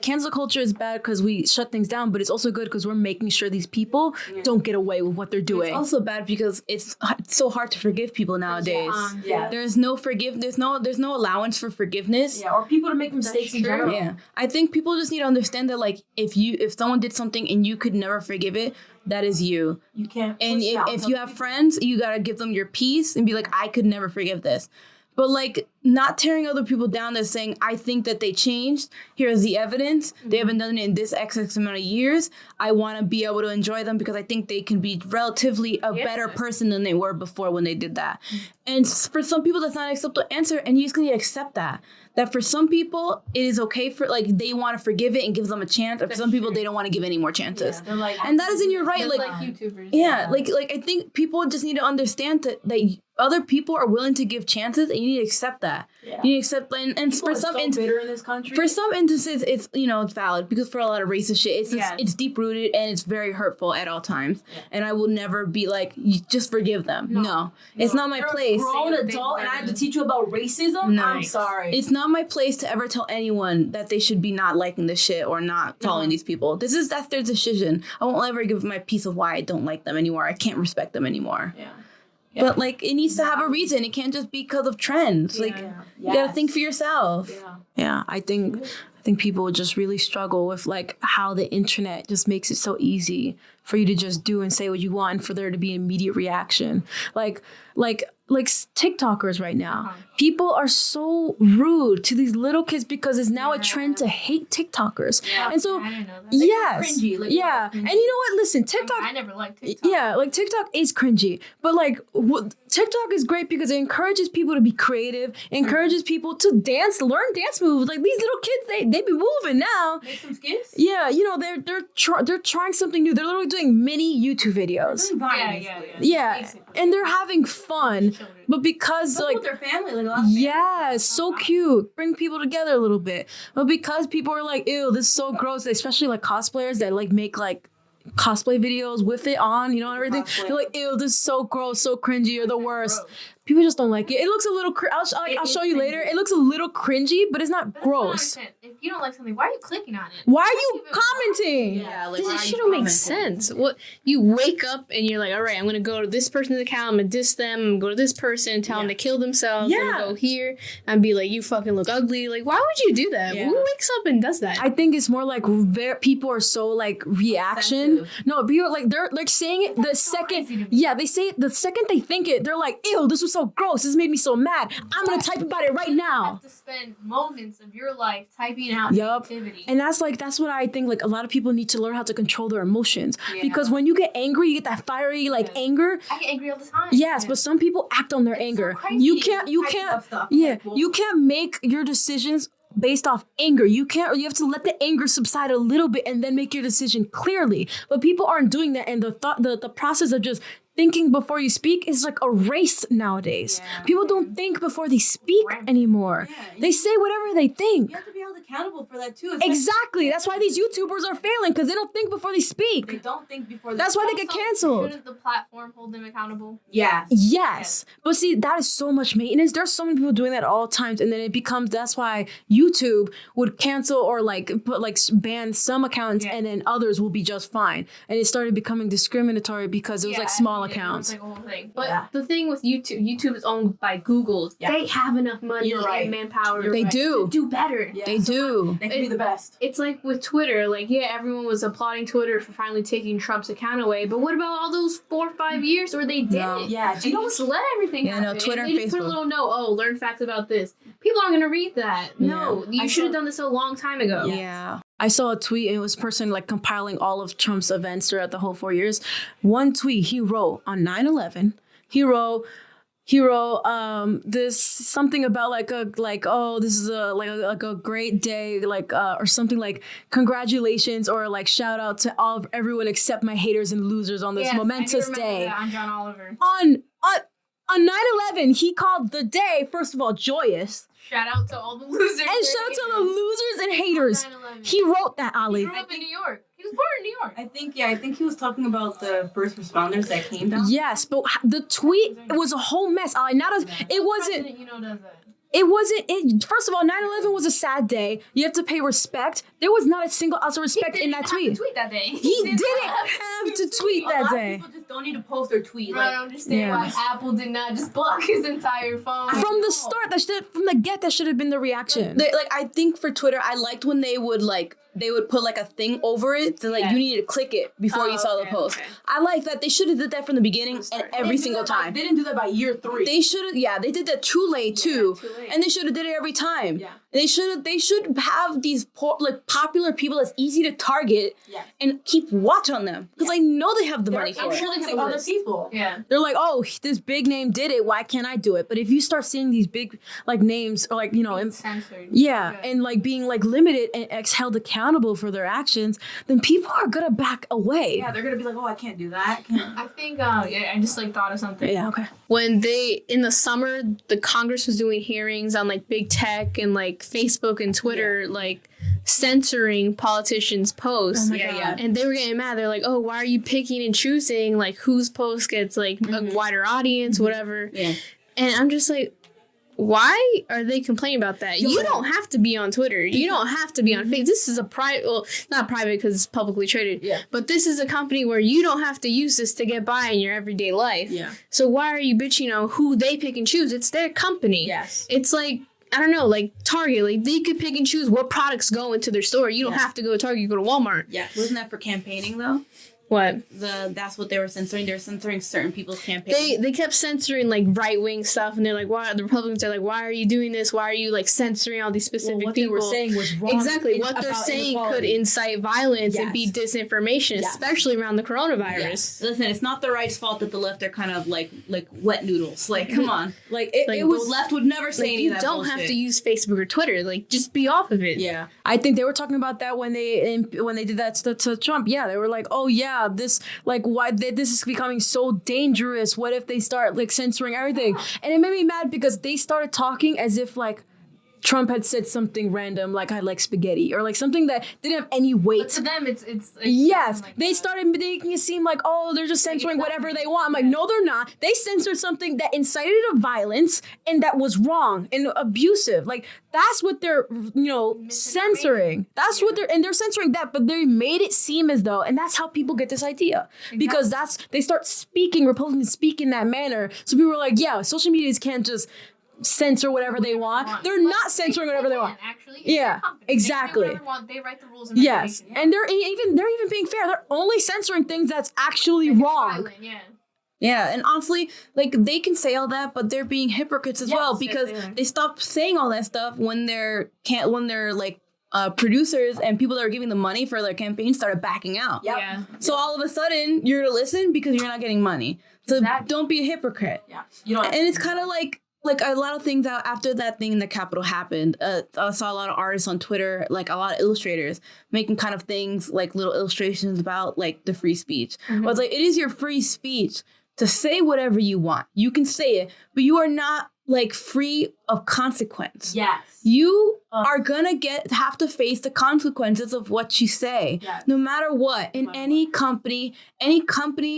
Speaker 2: cancel culture is bad because we shut things down, but it's also good because we're making sure these people don't get away with what they're doing.
Speaker 3: It's also bad because it's so hard to forgive people nowadays. There's no there's no allowance for forgiveness.
Speaker 2: Yeah, or people to make mistakes in general.
Speaker 3: Yeah. I think people just need to understand that like if someone did something and you could never forgive it, that is you.
Speaker 2: You can't.
Speaker 3: And if you have friends, you gotta give them your peace and be like, I could never forgive this. But like not tearing other people down that's saying, I think that they changed. Here's the evidence. Mm-hmm. They haven't done it in this X amount of years. I want to be able to enjoy them because I think they can be relatively a better person than they were before when they did that. Mm-hmm. And for some people, that's not an acceptable answer. And you just need to accept that. That for some people, it is okay for, like, they want to forgive it and give them a chance. And for some people, they don't want to give any more chances. Yeah, like, and that is in your right. Like YouTubers. Yeah, like I think people just need to understand that other people are willing to give chances, and you need to accept that. Yeah. You need to accept, and for some
Speaker 2: bitter in this country.
Speaker 3: For some instances, it's it's valid because for a lot of racist shit, it's deep rooted and it's very hurtful at all times. Yeah. And I will never be like, you just forgive them. No. It's not my place.
Speaker 2: You're a grown adult, and I have to teach you about racism. No. I'm sorry.
Speaker 3: It's not my place to ever tell anyone that they should be not liking this shit or not following these people. That's their decision. I won't ever give my piece of why I don't like them anymore. I can't respect them anymore. Yeah. But, like, it needs to have a reason. It can't just be because of trends. Like, you gotta think for yourself.
Speaker 2: Yeah, I think people just really struggle with, like, how the internet just makes it so easy for you to just do and say what you want and for there to be immediate reaction. Like TikTokers right now. People are so rude to these little kids because it's now a trend to hate TikTokers. Yeah, and so, yes. Cringy, like, and you know what? Listen, TikTok.
Speaker 1: I never liked TikTok.
Speaker 2: Yeah, like TikTok is cringy. But like TikTok is great because it encourages people to be creative, encourages people to dance, learn dance moves. Like these little kids, they be moving now.
Speaker 1: Make some skits?
Speaker 2: Yeah, they're trying something new. They're literally doing mini YouTube videos. Yeah. And they're having fun. But because
Speaker 1: with their family,
Speaker 2: so cute. Bring people together a little bit. But because people are like, ew, this is so gross, especially like cosplayers that like make like cosplay videos with it on, and everything. They're like, ew, this is so gross, so cringy, you're the worst. People just don't like it. It looks a little. I'll show you later. It looks a little cringy, but it's not gross.
Speaker 1: If you don't like something, why are you clicking on it?
Speaker 2: Why are you commenting?
Speaker 1: Yeah, like this shit don't make sense. What you wake up and you're like, all right, I'm gonna go to this person's account. I'm gonna diss them. I'm gonna go to this person, tell them to kill themselves. I'm gonna go here and be like, you fucking look ugly. Like, why would you do that? Who wakes up and does that?
Speaker 2: I think it's more like people are so like reaction. No, people like they're like saying it the second. Yeah, they say it the second they think it. They're like, ew, this was so gross. This made me so mad. I'm gonna type about it right now.
Speaker 1: You have to spend moments of your life typing out negativity.
Speaker 2: And that's what I think. Like a lot of people need to learn how to control their emotions because when you get angry, you get that fiery anger.
Speaker 1: I get angry all the time.
Speaker 2: Yes, but some people act on their anger.
Speaker 1: So
Speaker 2: you can't. You can't make your decisions based off anger. You have to let the anger subside a little bit and then make your decision clearly. But people aren't doing that, and the process of just thinking before you speak is like a race nowadays. Yeah. People don't think before they speak anymore. Yeah, they say whatever they think.
Speaker 1: You have to be held accountable for that too.
Speaker 2: Exactly. That's why these YouTubers are failing, because they don't think before they speak.
Speaker 1: They don't think before they
Speaker 2: That's why they get canceled.
Speaker 1: Shouldn't the platform hold them accountable?
Speaker 2: Yes. But see, that is so much maintenance. There's so many people doing that at all times, and then it becomes, that's why YouTube would cancel or ban some accounts and then others will be just fine. And it started becoming discriminatory because it was like small accounts.
Speaker 1: It's like a whole thing. But the thing with YouTube is owned by Google.
Speaker 4: Yeah.
Speaker 1: They have enough money and manpower.
Speaker 2: They do.
Speaker 1: To do better.
Speaker 4: Yeah.
Speaker 2: They do.
Speaker 4: They can be the best.
Speaker 1: It's like with Twitter. Like, yeah, everyone was applauding Twitter for finally taking Trump's account away. But what about all those 4 or 5 years where they didn't?
Speaker 4: Yeah.
Speaker 1: You don't just let everything happen.
Speaker 3: no, Twitter
Speaker 1: and
Speaker 3: and
Speaker 1: they just put a
Speaker 3: Facebook.
Speaker 1: little note, learn facts about this. People aren't going to read that. No,
Speaker 4: I
Speaker 1: you should have
Speaker 4: saw-
Speaker 1: done this a long time ago.
Speaker 3: Yeah.
Speaker 2: I saw a tweet and it was a person like compiling all of Trump's events throughout the whole 4 years. One tweet he wrote on 9/11, he wrote this something about this is a great day, or something like congratulations or like shout out to everyone except my haters and losers on this momentous day.
Speaker 1: I'm John Oliver.
Speaker 2: On 9/11, he called the day, first of all, joyous.
Speaker 1: Shout out to all the losers.
Speaker 2: And shout out to the losers and haters.
Speaker 1: 9/11.
Speaker 2: He wrote that,
Speaker 1: He
Speaker 2: Ali.
Speaker 1: grew up in New York. He was born in New York.
Speaker 4: I think he was talking about the first responders that came down.
Speaker 2: Yes, but the tweet was a whole mess. Ali, it wasn't.
Speaker 1: President, does that.
Speaker 2: First of all, 9/11 was a sad day. You have to pay respect. There was not a single ounce of respect in that tweet.
Speaker 1: Tweet that day.
Speaker 2: He didn't have to tweet
Speaker 4: A
Speaker 2: that
Speaker 4: lot
Speaker 2: day.
Speaker 4: of people just don't need to post or tweet.
Speaker 1: I don't understand why Apple did not just block his entire phone.
Speaker 2: From the start, that should have been the reaction.
Speaker 3: I think for Twitter, I liked when they would put like a thing over it so you needed to click it before you saw the post.
Speaker 1: Okay.
Speaker 3: I like that. They should have did that from the beginning and every single time.
Speaker 4: They didn't do that by year 3.
Speaker 3: They should have, they did that too late too,
Speaker 1: too late.
Speaker 3: and they should have did it every time.
Speaker 4: Yeah.
Speaker 3: They should have these popular people that's easy to target, and keep watch on them because I know they have the money for
Speaker 1: I'm
Speaker 3: it.
Speaker 1: sure they have a
Speaker 4: other
Speaker 1: list.
Speaker 4: people.
Speaker 1: Yeah.
Speaker 2: They're like, oh, this big name did it. Why can't I do it? But if you start seeing these big names or
Speaker 1: Censored.
Speaker 2: and being limited and held accountable for their actions, then people are gonna back away.
Speaker 4: Yeah, they're gonna be like, oh, I can't do that.
Speaker 1: I think, I just thought of something.
Speaker 2: Yeah, okay.
Speaker 1: When in the summer, the Congress was doing hearings on big tech and Facebook and Twitter, censoring politicians' posts.
Speaker 2: Oh my God.
Speaker 1: And they were getting mad. They're like, oh, why are you picking and choosing whose post gets a wider audience, whatever.
Speaker 3: Yeah.
Speaker 1: And I'm just like, why are they complaining about that? You don't have to be on Twitter. You don't have to be on Facebook. This is a private, not private because it's publicly traded.
Speaker 4: Yeah.
Speaker 1: But this is a company where you don't have to use this to get by in your everyday life.
Speaker 4: Yeah.
Speaker 1: So why are you bitching on who they pick and choose? It's their company.
Speaker 4: Yes.
Speaker 1: It's I don't know, Target. They could pick and choose what products go into their store. You don't have to go to Target. You go to Walmart.
Speaker 4: Yeah.
Speaker 3: Wasn't that for campaigning though?
Speaker 1: What?
Speaker 3: That's what they were censoring. They were censoring certain people's campaigns.
Speaker 1: They kept censoring right wing stuff, and they're like, "Why?" The Republicans are like, "Why are you doing this? Why are you censoring all these specific
Speaker 2: what
Speaker 1: people?"
Speaker 2: they were saying was wrong.
Speaker 1: Exactly, what they're saying could incite violence and be disinformation, especially around the coronavirus.
Speaker 3: Yes. Listen, it's not the right's fault that the left are kind of like wet noodles. Come on,
Speaker 2: it was.
Speaker 3: the left would never say any
Speaker 1: You
Speaker 3: of that
Speaker 1: don't
Speaker 3: bullshit.
Speaker 1: have to use Facebook or Twitter. Just be off of it.
Speaker 3: Yeah.
Speaker 2: I think they were talking about that when they did that to Trump. Yeah, they were like, oh yeah, this why this is becoming so dangerous. What if they start censoring everything? And it made me mad because they started talking as if Trump had said something random I like spaghetti or something that didn't have any weight.
Speaker 1: But to them, it's
Speaker 2: Yes, they started making it seem oh, they're just censoring whatever they want. I'm like, no, they're not. They censored something that incited a violence and that was wrong and abusive. That's what they're, censoring. That's what they're censoring that, but they made it seem as though, and that's how people get this idea. Because they start speaking, Republicans speak in that manner. So people are like, yeah, social medias can't just censor whatever they want. They're not censoring whatever they want.
Speaker 1: Actually,
Speaker 2: Yeah, exactly.
Speaker 1: They write the rules and
Speaker 2: Yes,
Speaker 1: regulations.
Speaker 2: and they're even being fair. They're only censoring things that's actually wrong.
Speaker 1: Violent, yeah.
Speaker 3: Yeah, and honestly, they can say all that, but they're being hypocrites as well because
Speaker 1: yes, they are.
Speaker 3: they stopped saying all that stuff when they're producers and people that are giving the money for their campaign started backing out.
Speaker 4: Yep.
Speaker 1: Yeah.
Speaker 3: So all of a sudden, you're to listen because you're not getting money. So
Speaker 1: Exactly.
Speaker 3: don't be a hypocrite.
Speaker 4: Yeah. You know.
Speaker 3: And it's kind of like a lot of things out after that thing in the Capitol happened. I saw a lot of artists on Twitter, a lot of illustrators making kind of things little illustrations about the free speech.
Speaker 1: Mm-hmm.
Speaker 3: But it's it is your free speech to say whatever you want. You can say it, but you are not free of consequence.
Speaker 4: Yes.
Speaker 3: You are gonna have to face the consequences of what you say,
Speaker 4: Yes.
Speaker 3: no matter what. In any company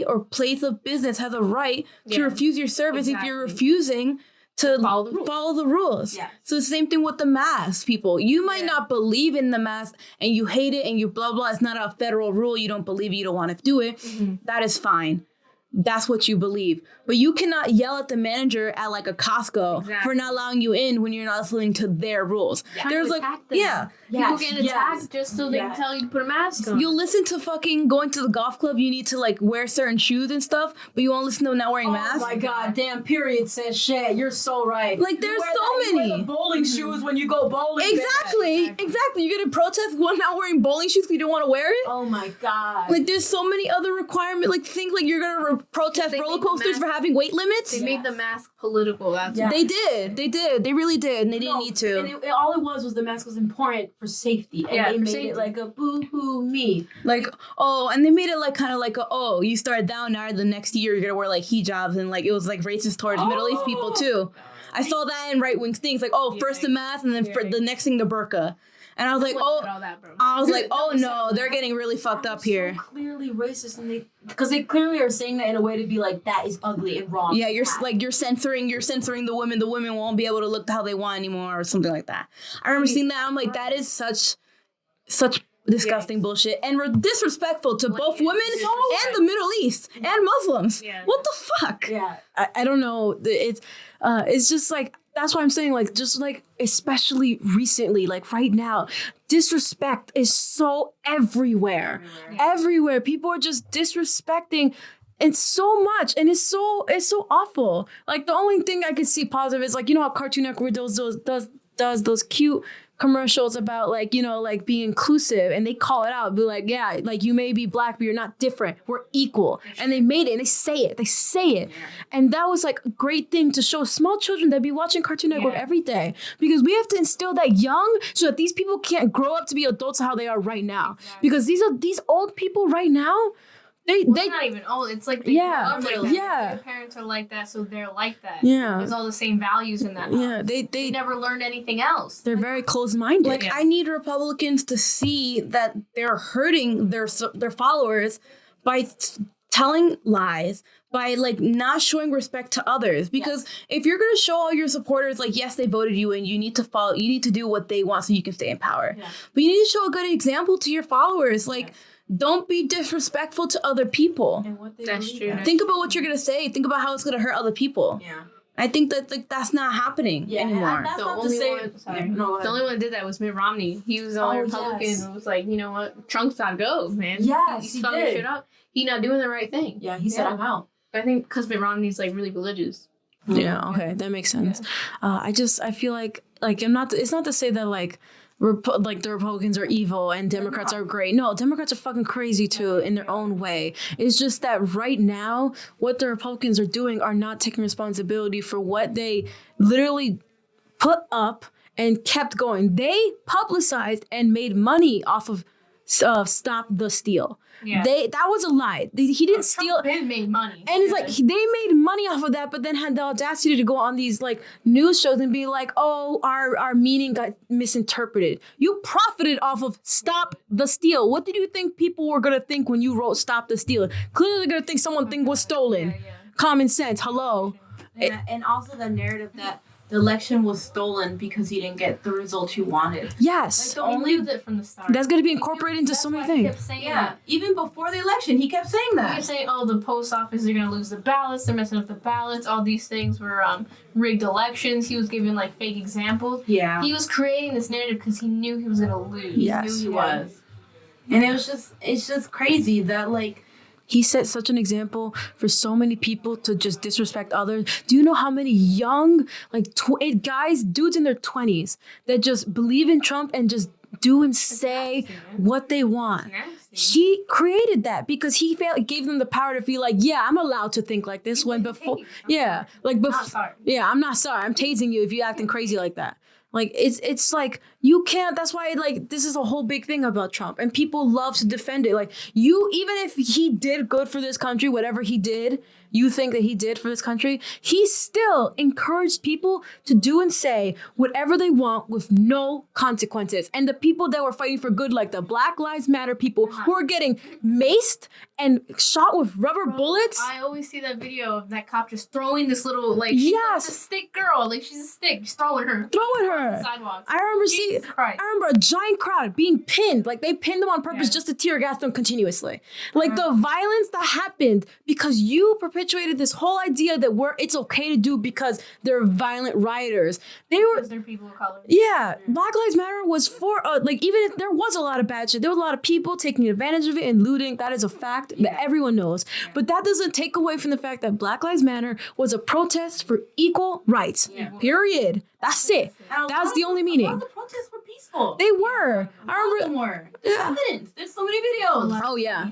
Speaker 3: or place of business has a right to refuse your service if you're refusing to follow the rules.
Speaker 4: Yes.
Speaker 3: So the same thing with the mask, people. You might not believe in the mask and you hate it and you blah, blah. It's not a federal rule. You don't believe it. You don't want to do it.
Speaker 4: Mm-hmm.
Speaker 3: That is fine. that's what you believe. But you cannot yell at the manager at like a Costco for not allowing you in when you're not listening to their rules. There's like,
Speaker 1: people getting attacked just so they can tell you to put a mask on.
Speaker 3: You'll listen to fucking going to the golf club, you need to like wear certain shoes and stuff, but you won't listen to not wearing masks.
Speaker 2: Oh my god, damn, period says shit. You're so right.
Speaker 3: Like there's so many.
Speaker 2: You wear the bowling shoes when you go bowling.
Speaker 3: Exactly. You're gonna protest one not wearing bowling shoes because you don't want to wear it?
Speaker 2: Oh my god.
Speaker 3: Like there's so many other requirements. Like think like you're gonna protest roller coasters for having weight limits.
Speaker 1: They made the mask political. That's
Speaker 3: They did. They really did, and they didn't need to.
Speaker 2: And all it was the mask was important for safety, and they made it like a boo-hoo me.
Speaker 3: Like and they made it like kind of like you started down now. The next year you're gonna wear like hijabs, and like it was like racist towards Middle East people too. I saw that in right wing things like first the mask, and then for the next thing the burqa. And I was like, no, they're getting really fucked up here.
Speaker 2: So clearly racist, and because they clearly are saying that in a way to be like, that is ugly and wrong.
Speaker 3: Yeah, you're censoring the women. The women won't be able to look how they want anymore, or something like that. I remember seeing that. I'm like, that is such disgusting bullshit, and disrespectful to both women and the Middle East and Muslims. Yeah. What the fuck?
Speaker 2: Yeah, I don't know. It's just like. That's why I'm saying, like, just like, especially recently, like right now, disrespect is so everywhere. Everywhere. People are just disrespecting and so much. And it's so awful. Like the only thing I could see positive is like, you know how Cartoon Network does those cute commercials about like, you know, like being inclusive, and they call it out, be like, yeah, like you may be black, but you're not different. We're equal. And they made it, and they say it. And that was like a great thing to show small children that be watching Cartoon Network every day, because we have to instill that young so that these people can't grow up to be adults how they are right now. Because these old people right now, they're
Speaker 1: not even old. It's like they grew up like that. Their parents are like that, so they're like that.
Speaker 2: Yeah.
Speaker 1: There's all the same values in that.
Speaker 2: Yeah,
Speaker 1: they never learned anything else.
Speaker 2: They're very closed-minded.
Speaker 3: Like I need Republicans to see that they're hurting their followers by telling lies, by like not showing respect to others. Because if you're gonna show all your supporters like, yes, they voted you in, you need to do what they want so you can stay in power. Yeah. But you need to show a good example to your followers. Like. Don't be disrespectful to other people.
Speaker 1: That's true.
Speaker 3: Think about what you're going to say. Think about how it's going to hurt other people.
Speaker 2: Yeah.
Speaker 3: I think that like that's not happening anymore.
Speaker 1: The only one that did that was Mitt Romney. He was on Republican and was like, you know what? Trump's gotta go, man.
Speaker 2: Yes,
Speaker 1: he fucking shit up. He not doing the right thing.
Speaker 2: Yeah, he said, I'm out.
Speaker 1: I think because Mitt Romney's like really religious.
Speaker 2: Yeah, okay, that makes sense. I feel like it's not to say that like the Republicans are evil and Democrats are great. No, Democrats are fucking crazy too in their own way. It's just that right now, what the Republicans are doing are not taking responsibility for what they literally put up and kept going. They publicized and made money off of Stop the Steal. Yeah. That was a lie. He didn't steal.
Speaker 1: Trump made money.
Speaker 2: And it's like they made money off of that, but then had the audacity to go on these like news shows and be like, oh, our meaning got misinterpreted. You profited off of Stop the Steal. What did you think people were gonna think when you wrote Stop the Steal? Clearly they're gonna think someone was stolen. Yeah. Common sense. Hello.
Speaker 4: Yeah, and also the narrative that the election was stolen because he didn't get the results you wanted.
Speaker 2: Yes.
Speaker 1: Like, only it from the start.
Speaker 2: That's going to be incorporated into so many things.
Speaker 4: Even before the election, he kept saying that.
Speaker 1: He kept saying, oh, the post office, they're going to lose the ballots, they're messing up the ballots, all these things were rigged elections. He was giving, like, fake examples.
Speaker 4: Yeah.
Speaker 1: He was creating this narrative because he knew he was going to lose.
Speaker 4: Yes, he knew he was. And it's just crazy that, like,
Speaker 2: he set such an example for so many people to just disrespect others. Do you know how many young, like dudes in their 20s that just believe in Trump and just do and say what they want? He created that because he gave them the power to feel like, yeah, I'm allowed to think like this when before. Yeah, like before. Yeah, I'm not sorry. I'm tasing you if you're acting crazy like that. Like, it's like, you can't, that's why, like, this is a whole big thing about Trump, and people love to defend it. Like, even if he did good for this country, whatever he did, you think that he did for this country, he still encouraged people to do and say whatever they want with no consequences. And the people that were fighting for good, like the Black Lives Matter people who are getting maced and shot with rubber bullets.
Speaker 1: I always see that video of that cop just throwing this little, like,
Speaker 2: Yes.
Speaker 1: she's a stick girl. Like, she's a stick. Just throwing her.
Speaker 2: Throwing
Speaker 1: On the
Speaker 2: her.
Speaker 1: sidewalk.
Speaker 2: I remember
Speaker 1: Christ.
Speaker 2: I remember a giant crowd being pinned. Like they pinned them on purpose just to tear gas them continuously. Like the violence that happened because you perpetuated this whole idea that it's okay to do because they're violent rioters. They were
Speaker 1: Because they're people of color.
Speaker 2: Yeah, Black Lives Matter was for like even if there was a lot of bad shit, there was a lot of people taking advantage of it and looting. That is a fact that everyone knows. But that doesn't take away from the fact that Black Lives Matter was a protest for equal rights. Period. That's it. That's the only
Speaker 4: A lot
Speaker 2: meaning.
Speaker 4: of the protests were peaceful.
Speaker 2: They were. I remember.
Speaker 4: More. There's evidence. There's so many videos.
Speaker 2: Oh yeah.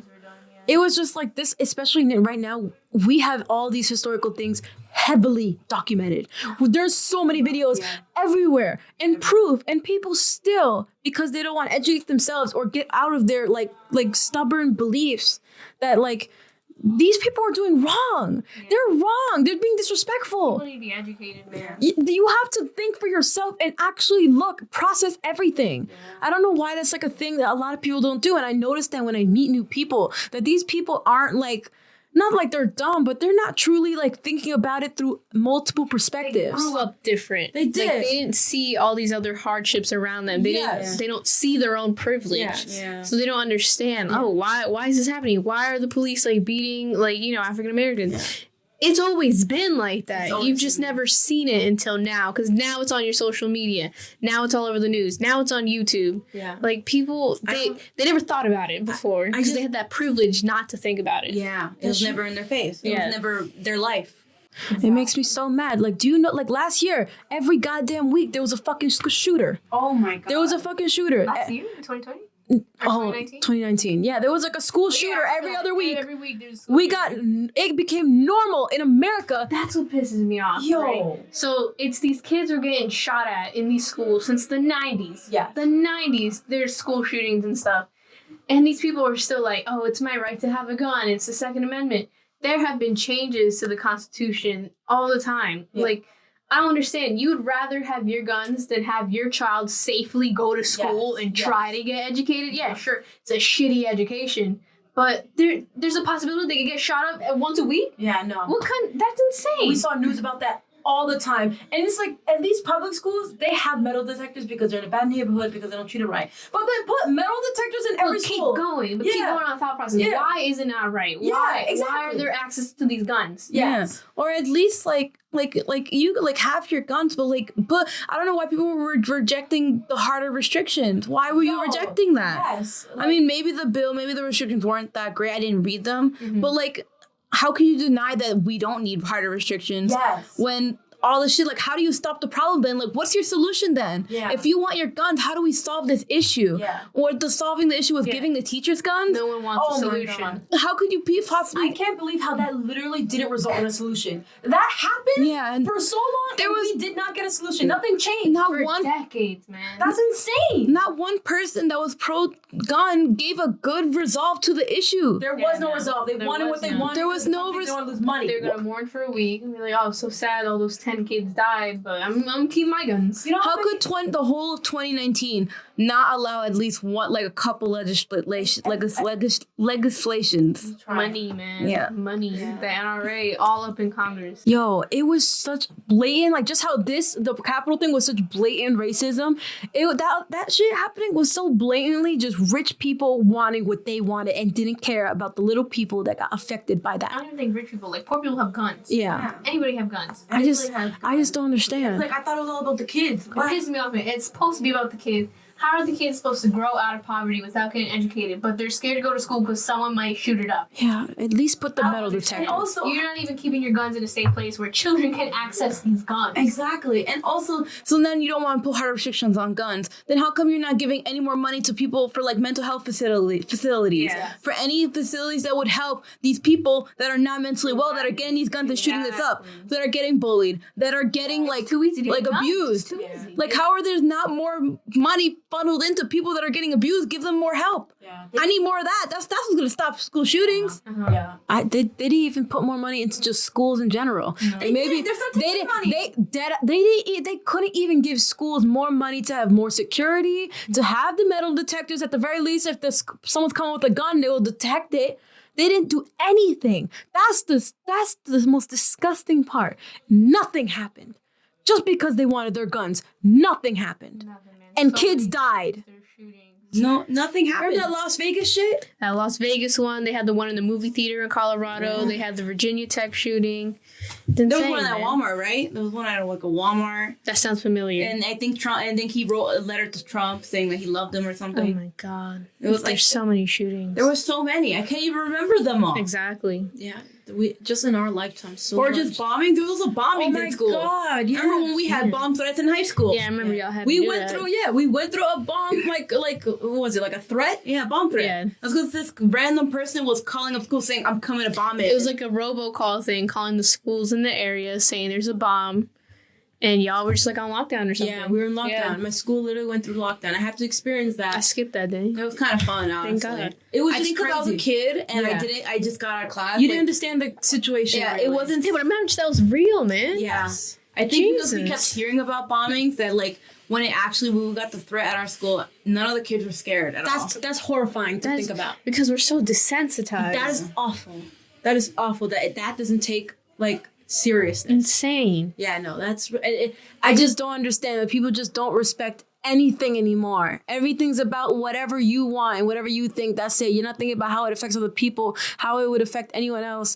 Speaker 2: It was just like this, especially right now. We have all these historical things heavily documented. There's so many videos everywhere and proof, and people still, because they don't want to educate themselves or get out of their like stubborn beliefs that like these people are doing wrong. They're wrong. They're being disrespectful.
Speaker 1: People need to be educated, man.
Speaker 2: You have to think for yourself and actually process everything. I don't know why that's like a thing that a lot of people don't do. And I noticed that when I meet new people, that these people aren't like, not like they're dumb, but they're not truly like thinking about it through multiple
Speaker 1: They
Speaker 2: perspectives.
Speaker 1: grew up different.
Speaker 2: They did.
Speaker 1: Like, they didn't see all these other hardships around them. They didn't. They don't see their own privilege.
Speaker 4: Yeah.
Speaker 1: So they don't understand. Oh, why is this happening? Why are the police like beating like African Americans? It's always been like that. You've just never seen it until now, because now it's on your social media. Now it's all over the news. Now it's on YouTube.
Speaker 4: Yeah.
Speaker 1: Like people, they never thought about it before because they had that privilege not to think about it.
Speaker 4: Yeah. It was never in their face. It was never their life.
Speaker 2: It makes me so mad. Like, do you know, like last year, every goddamn week, there was a fucking shooter.
Speaker 4: Oh my god.
Speaker 2: There was a fucking shooter.
Speaker 1: Last year, 2020?
Speaker 2: Oh,
Speaker 1: 2019?
Speaker 2: 2019. Yeah, there was like a school shooter every other week.
Speaker 1: Every week there's
Speaker 2: It became normal in America.
Speaker 1: That's what pisses me off.
Speaker 4: Yo.
Speaker 1: Right? So it's these kids are getting shot at in these schools since the 90s.
Speaker 4: Yeah.
Speaker 1: The 90s, there's school shootings and stuff. And these people are still like, oh, it's my right to have a gun. It's the Second Amendment. There have been changes to the Constitution all the time.
Speaker 4: Yeah.
Speaker 1: Like, I don't understand. You would rather have your guns than have your child safely go to school and try to get educated. Yeah, sure. It's a shitty education. But there's a possibility they could get shot up once a week?
Speaker 4: Yeah, no.
Speaker 1: What kind? That's insane.
Speaker 2: We saw news about that all the time. And it's like, at least public schools, they have metal detectors because they're in a bad neighborhood because they don't treat it right. But they put metal detectors in every school.
Speaker 1: Keep going. But keep going on the thought process.
Speaker 2: Yeah.
Speaker 1: Why is it not right?
Speaker 2: Yeah,
Speaker 1: Why
Speaker 2: exactly.
Speaker 1: are there access to these guns?
Speaker 2: Yes.
Speaker 3: Yeah. Or at least like you like have your guns, but I don't know why people were rejecting the harder restrictions. Why were you rejecting that?
Speaker 2: Yes.
Speaker 3: I mean, maybe the restrictions weren't that great. I didn't read them, but like, how can you deny that we don't need harder restrictions?
Speaker 2: Yes.
Speaker 3: When all this shit, like, how do you stop the problem then? Like, what's your solution then?
Speaker 2: Yeah.
Speaker 3: If you want your guns, how do we solve this issue?
Speaker 2: Yeah.
Speaker 3: Or solving the issue with giving the teachers guns?
Speaker 1: No one wants a
Speaker 2: Oh my
Speaker 1: solution.
Speaker 2: God.
Speaker 3: How could you possibly?
Speaker 2: I can't believe how that literally didn't result in a solution. That happened
Speaker 3: Yeah, and
Speaker 2: for so long, and we did not get a solution. Nothing changed.
Speaker 3: not
Speaker 1: For
Speaker 3: one
Speaker 1: decades, man.
Speaker 2: That's insane.
Speaker 3: Not one person that was pro-gun gave a good resolve to the issue.
Speaker 2: There was no
Speaker 1: no.
Speaker 2: resolve. They
Speaker 1: There
Speaker 2: wanted
Speaker 1: was
Speaker 2: what they
Speaker 1: none.
Speaker 2: wanted.
Speaker 3: There was no
Speaker 2: They want to lose money.
Speaker 1: They're gonna mourn for a week and be like, "Oh, so sad. All those 10 kids died, but I'm keeping my guns."
Speaker 2: You know
Speaker 3: How could the whole of 2019 not allow at least one, like a couple legislations?
Speaker 1: Money, man.
Speaker 3: Yeah.
Speaker 1: Money. The NRA all up in Congress.
Speaker 2: Yo, it was such blatant, like just how the Capitol thing was such blatant racism. That shit happening was so blatantly just rich people wanting what they wanted and didn't care about the little people that got affected by
Speaker 1: I
Speaker 2: that.
Speaker 1: don't even think rich people, like poor people, have guns.
Speaker 2: Yeah.
Speaker 1: Anybody have guns.
Speaker 2: I just don't understand.
Speaker 4: Like, I thought it was all about the kids.
Speaker 1: What pisses me off, man, it's supposed to be about the kids. How are the kids supposed to grow out of poverty without getting educated? But they're scared to go to school because someone might shoot it up.
Speaker 2: Yeah, at least put the metal detector.
Speaker 4: And also,
Speaker 1: You're not even keeping your guns in a safe place where children can access these guns.
Speaker 4: exactly. And also,
Speaker 3: So then you don't want to put harder restrictions on guns. Then how come you're not giving any more money to people for like mental health facilities?
Speaker 1: Yeah.
Speaker 3: For any facilities that would help these people that are not mentally well, that are getting these guns and shooting this up, that are getting bullied, that are getting like
Speaker 1: too easy to
Speaker 3: like
Speaker 1: get guns.
Speaker 3: abused.
Speaker 1: It's too easy.
Speaker 3: Like, how are there not more money funneled into people that are getting abused? Give them more help. I need more of that. That's what's gonna stop school shootings.
Speaker 4: yeah.
Speaker 2: They didn't even put more money into just schools in general.
Speaker 4: They did. They're still taking money.
Speaker 2: They couldn't even give schools more money to have more security, to have the metal detectors at the very least. If someone's coming with a gun, they will detect it. They didn't do anything. That's the most disgusting part. Nothing happened. Just because they wanted their guns, nothing happened. And kids died.
Speaker 3: No, nothing happened.
Speaker 2: Remember that Las Vegas shit?
Speaker 1: That Las Vegas one, they had the one in the movie theater in Colorado. They had the Virginia Tech shooting.
Speaker 3: There was one at Walmart, right? There was one at like a Walmart.
Speaker 1: That sounds familiar.
Speaker 3: And I think he wrote a letter to Trump saying that he loved him or something.
Speaker 1: Oh my God.
Speaker 3: It was
Speaker 1: There's so many shootings.
Speaker 3: There were so many. I can't even remember them all.
Speaker 1: Exactly.
Speaker 2: Yeah, we just in our lifetime.
Speaker 3: Or just bombing. There was a bombing in school.
Speaker 2: Oh my God! Yeah.
Speaker 3: Remember when we had bomb threats in high school?
Speaker 1: Yeah, I remember y'all had
Speaker 2: We
Speaker 1: to do
Speaker 2: went
Speaker 1: that.
Speaker 2: through. We went through a bomb. Like what was it? Like a threat?
Speaker 3: Yeah, bomb threat.
Speaker 1: Yeah.
Speaker 3: That's because this random person was calling up school saying, "I'm coming to bomb it."
Speaker 1: It was like a robocall thing, calling the schools in the area, saying there's a bomb, and y'all were just like on lockdown or something.
Speaker 2: Yeah, we were in lockdown.
Speaker 1: Yeah.
Speaker 2: My school literally went through lockdown. I have to experience
Speaker 1: I
Speaker 2: that.
Speaker 1: skipped that day.
Speaker 3: It was kind of fun, honestly.
Speaker 1: God.
Speaker 2: It was
Speaker 3: I
Speaker 2: just
Speaker 3: think because I was a
Speaker 2: crazy.
Speaker 3: kid and
Speaker 2: Yeah.
Speaker 3: I just got out of class.
Speaker 2: You
Speaker 3: like,
Speaker 2: didn't understand the situation.
Speaker 3: Yeah,
Speaker 2: right
Speaker 3: it
Speaker 2: away.
Speaker 3: wasn't.
Speaker 1: Hey, but imagine that was real, man.
Speaker 2: Yes.
Speaker 3: I think because we
Speaker 1: Jesus.
Speaker 3: kept hearing about bombings that like when we got the threat at our school, none of the kids were scared at all.
Speaker 2: That's horrifying to think about.
Speaker 1: Because we're so desensitized.
Speaker 2: That is awful. That is awful. That doesn't take like seriousness.
Speaker 1: insane.
Speaker 2: Yeah, no, I just don't understand that people just don't respect anything anymore. Everything's about whatever you want and whatever you think. That's it. You're not thinking about how it affects other people, how it would affect anyone else.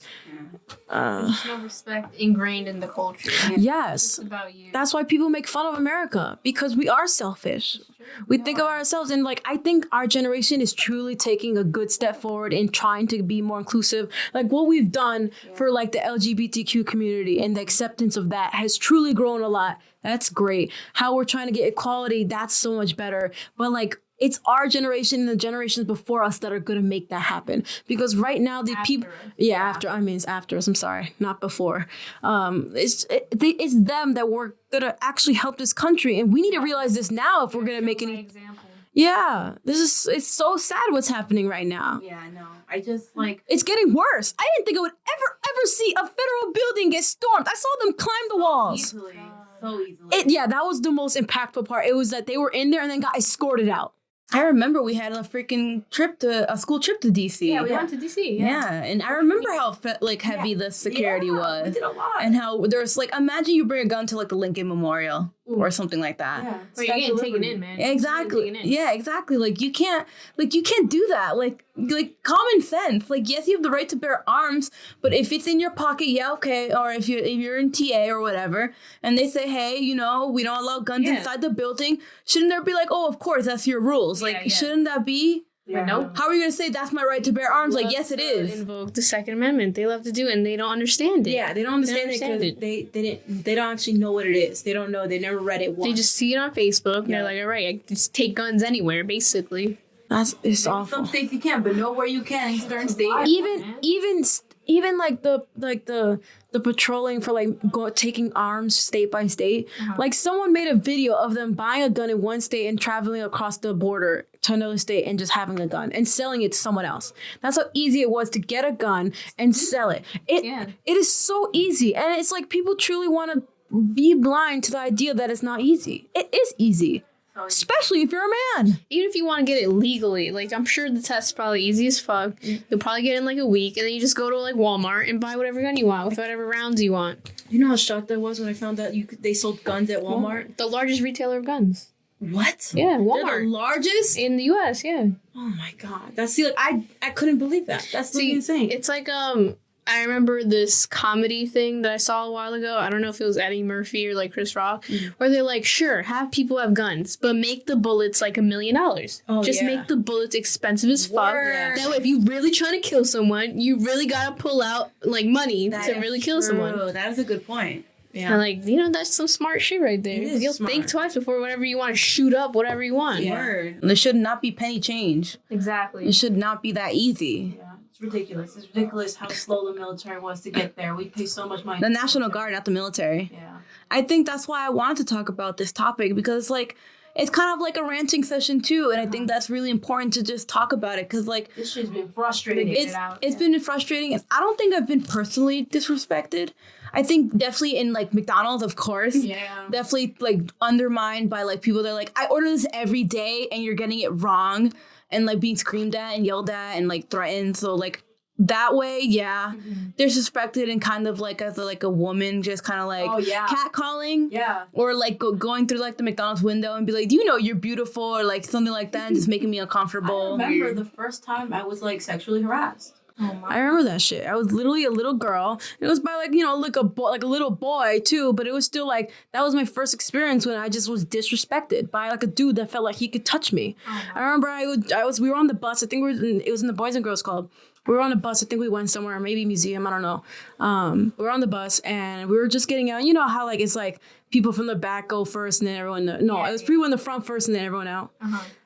Speaker 4: There's no respect ingrained in the culture.
Speaker 2: Yes.
Speaker 4: It's about you.
Speaker 2: That's why people make fun of America, because we are selfish. We think of ourselves, and like I think our generation is truly taking a good step forward in trying to be more inclusive. Like what we've done for like the LGBTQ community and the acceptance of that has truly grown a lot. That's great. How we're trying to get equality, that's so much better. But like it's our generation and the generations before us that are going to make that happen. Because right now, the people... Yeah, after. I mean, it's after us. I'm sorry. Not before. It's them that were going to actually help this country. And we need to realize this now if we're going to make any...
Speaker 4: Example.
Speaker 2: Yeah. It's so sad what's happening right now.
Speaker 4: Yeah, I know. I just like
Speaker 2: It's getting worse. I didn't think I would ever see a federal building get stormed. I saw them climb the walls.
Speaker 4: easily, so easily.
Speaker 2: Yeah, that was the most impactful part. It was that they were in there and then got escorted out.
Speaker 3: I remember we had a freaking a school trip to DC.
Speaker 1: Yeah, we went to DC.
Speaker 3: Yeah, and I remember how heavy the security was.
Speaker 2: We did a lot.
Speaker 3: And how there's like, imagine you bring a gun to like the Lincoln Memorial or something like that.
Speaker 2: Yeah.
Speaker 1: Where you're getting taken in, man.
Speaker 3: Exactly.
Speaker 1: You're getting taken in.
Speaker 3: Yeah, exactly. Like you can't do that. Like common sense. Like yes, you have the right to bear arms, but if it's in your pocket, yeah, okay. Or if you're in TA or whatever, and they say, hey, we don't allow guns inside the building, shouldn't there be like, oh, of course, that's your rules. Like, shouldn't that be?
Speaker 1: Yeah. Nope.
Speaker 3: How are you gonna say that's my right to bear arms? Like, yes, it is.
Speaker 1: Invoke the Second Amendment. They love to do it, and they don't understand it.
Speaker 2: Yeah, they don't understand it
Speaker 1: understand
Speaker 2: because they don't actually know what it is. They don't know. They never read it once.
Speaker 1: They just see it on Facebook, and they're like, all right, I just take guns anywhere, basically.
Speaker 2: It's awful.
Speaker 4: Some states you can, but nowhere you can in certain states.
Speaker 2: Even like the patrolling for like taking arms state by state. Like someone made a video of them buying a gun in one state and traveling across the border to another state and just having a gun and selling it to someone else. That's how easy it was to get a gun and sell it. It is so easy, and it's like people truly want to be blind to the idea that it's not easy. It is easy. Especially if you're a man.
Speaker 1: Even if you want to get it legally, like I'm sure the test's probably easy as fuck. You'll probably get it in like a week, and then you just go to like Walmart and buy whatever gun you want with whatever rounds you want.
Speaker 2: You know how shocked I was when I found out they sold guns at Walmart?
Speaker 1: The largest retailer of guns.
Speaker 2: What?
Speaker 1: Yeah,
Speaker 2: They're
Speaker 1: Walmart.
Speaker 2: the largest?
Speaker 1: In the US, yeah.
Speaker 2: Oh my god. I couldn't believe that. That's
Speaker 1: See,
Speaker 2: insane.
Speaker 1: it's like I remember this comedy thing that I saw a while ago. I don't know if it was Eddie Murphy or like Chris Rock, where they're like, sure, have people have guns, but make the bullets like $1 million. Just make the bullets expensive as fuck.
Speaker 2: Word.
Speaker 1: That way, if you really trying to kill someone, you really gotta pull out like money to really kill someone.
Speaker 3: That is a good point.
Speaker 1: Yeah. And like, that's some smart shit right there. You'll think twice before whatever you want to shoot up, whatever you want.
Speaker 3: Yeah. Word. And it should not be penny change.
Speaker 4: Exactly.
Speaker 3: It should not be that easy.
Speaker 4: Yeah, it's ridiculous. It's ridiculous how slow the military was to get there. We pay so much money.
Speaker 3: The National Guard, not the military.
Speaker 4: Yeah.
Speaker 3: I think that's why I wanted to talk about this topic, because like it's kind of like a ranting session too, and I think that's really important to just talk about it, because like
Speaker 4: this shit's been frustrating.
Speaker 3: It's been frustrating. I don't think I've been personally disrespected. I think definitely in like McDonald's, of course.
Speaker 4: Yeah.
Speaker 3: Definitely like undermined by like people that are like, I order this every day and you're getting it wrong, and like being screamed at and yelled at and like threatened. So like that way, yeah, disrespected and kind of like as a woman, just kind of like catcalling, or like going through like the McDonald's window and be like, do you know you're beautiful, or like something like that, and just making me uncomfortable.
Speaker 4: I remember the first time I was like sexually harassed.
Speaker 2: I remember that shit. I was literally a little girl. It was by like, like a little boy too, but it was still like, that was my first experience when I just was disrespected by like a dude that felt like he could touch me. I remember we were on the bus. I think it was in the Boys and Girls Club. We were on a bus. I think we went somewhere, maybe museum. I don't know. We were on the bus and we were just getting out. You know how like it's like people from the back go first and then everyone. It was people in the front first and then everyone out.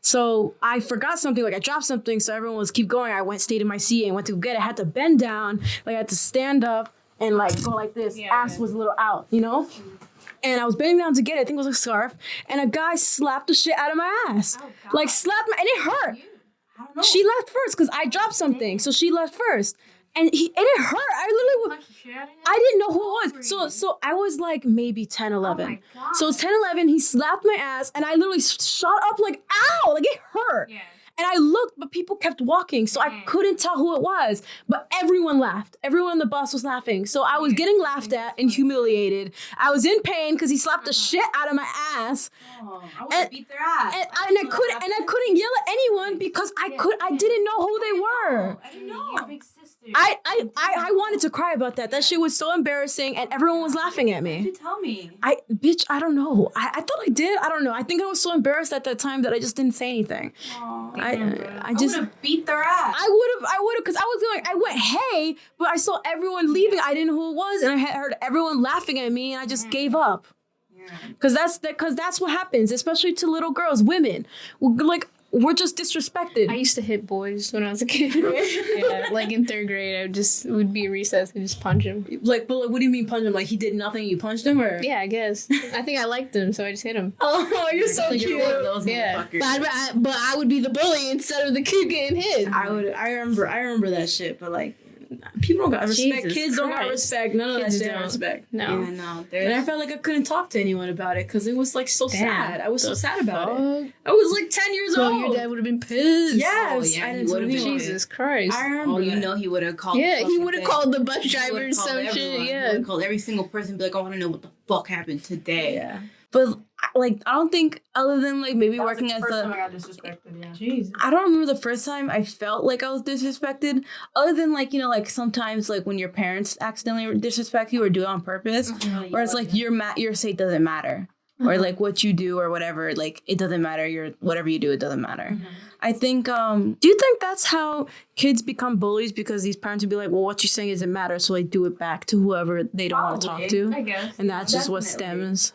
Speaker 2: So I forgot something. Like I dropped something. So everyone was keep going. I stayed in my seat and went to go get it. I had to bend down. Like I had to stand up and like go like this. Ass was a little out, And I was bending down to get it. I think it was a scarf. And a guy slapped the shit out of my ass. Like slapped and it hurt. She left first because I dropped something. So she left first. And it hurt. I literally I didn't know who it was. So I was like maybe 10, 11. So it's 10, 11. He slapped my ass and I literally shot up like, ow, like it hurt. Yeah. And I looked, but people kept walking. So I couldn't tell who it was. But everyone laughed. Everyone on the bus was laughing. So I was getting laughed at and humiliated. I was in pain because he slapped the shit out of my ass.
Speaker 4: I would have beat their ass.
Speaker 2: And I couldn't yell at anyone because I didn't know who they were.
Speaker 4: I didn't know. Your big sister.
Speaker 2: I wanted to cry about that. That shit was so embarrassing and everyone was laughing at me.
Speaker 4: Why did you tell me?
Speaker 2: I don't know. I thought I did. I don't know. I think I was so embarrassed at that time that I just didn't say anything.
Speaker 4: I just would have beat their ass.
Speaker 2: I would have, because I went, hey, but I saw everyone leaving. I didn't know who it was, and I had heard everyone laughing at me, and I just gave up. Because that's what happens, especially to little girls, women. We're just disrespected.
Speaker 1: I used to hit boys when I was a kid. Like in 3rd grade, we'd be at recess and just punch him.
Speaker 2: But what do you mean punch him? Like he did nothing, you punched him, or?
Speaker 1: Yeah, I guess. I think I liked him, so I just hit him.
Speaker 2: Oh, you're so cute.
Speaker 4: You're one of those
Speaker 1: But I would be the bully instead of the kid getting hit.
Speaker 2: I remember that shit, but like, people don't got respect.
Speaker 1: Jesus
Speaker 2: Kids don't got respect. None of that shit got respect.
Speaker 1: No.
Speaker 4: Yeah, no.
Speaker 2: And I felt like I couldn't talk to anyone about it because it was like so sad. I was so sad about it. I was like 10 years
Speaker 1: so
Speaker 2: old.
Speaker 1: Your dad would have been pissed.
Speaker 2: Yes.
Speaker 4: Yeah,
Speaker 2: I
Speaker 4: he
Speaker 2: didn't
Speaker 4: would have been.
Speaker 1: Jesus Christ.
Speaker 2: I remember.
Speaker 4: You know he would have called.
Speaker 1: Yeah, he would have called the bus driver or some shit.
Speaker 4: He
Speaker 1: Yeah.
Speaker 4: would have called every single person and be like, I want to know what the fuck happened today.
Speaker 2: Yeah. But like, I don't think, other than like maybe working as
Speaker 4: I got disrespected. Yeah.
Speaker 2: Jesus. I don't remember the first time I felt like I was disrespected, other than like, like sometimes like when your parents accidentally disrespect you or do it on purpose, where it's like your say doesn't matter, or like what you do or whatever, like it doesn't matter. Whatever you do, it doesn't matter. I think. Do you think that's how kids become bullies, because these parents would be like, well, what you're saying doesn't matter, so they do it back to whoever they don't want to talk to,
Speaker 4: I guess,
Speaker 2: and that's just what stems.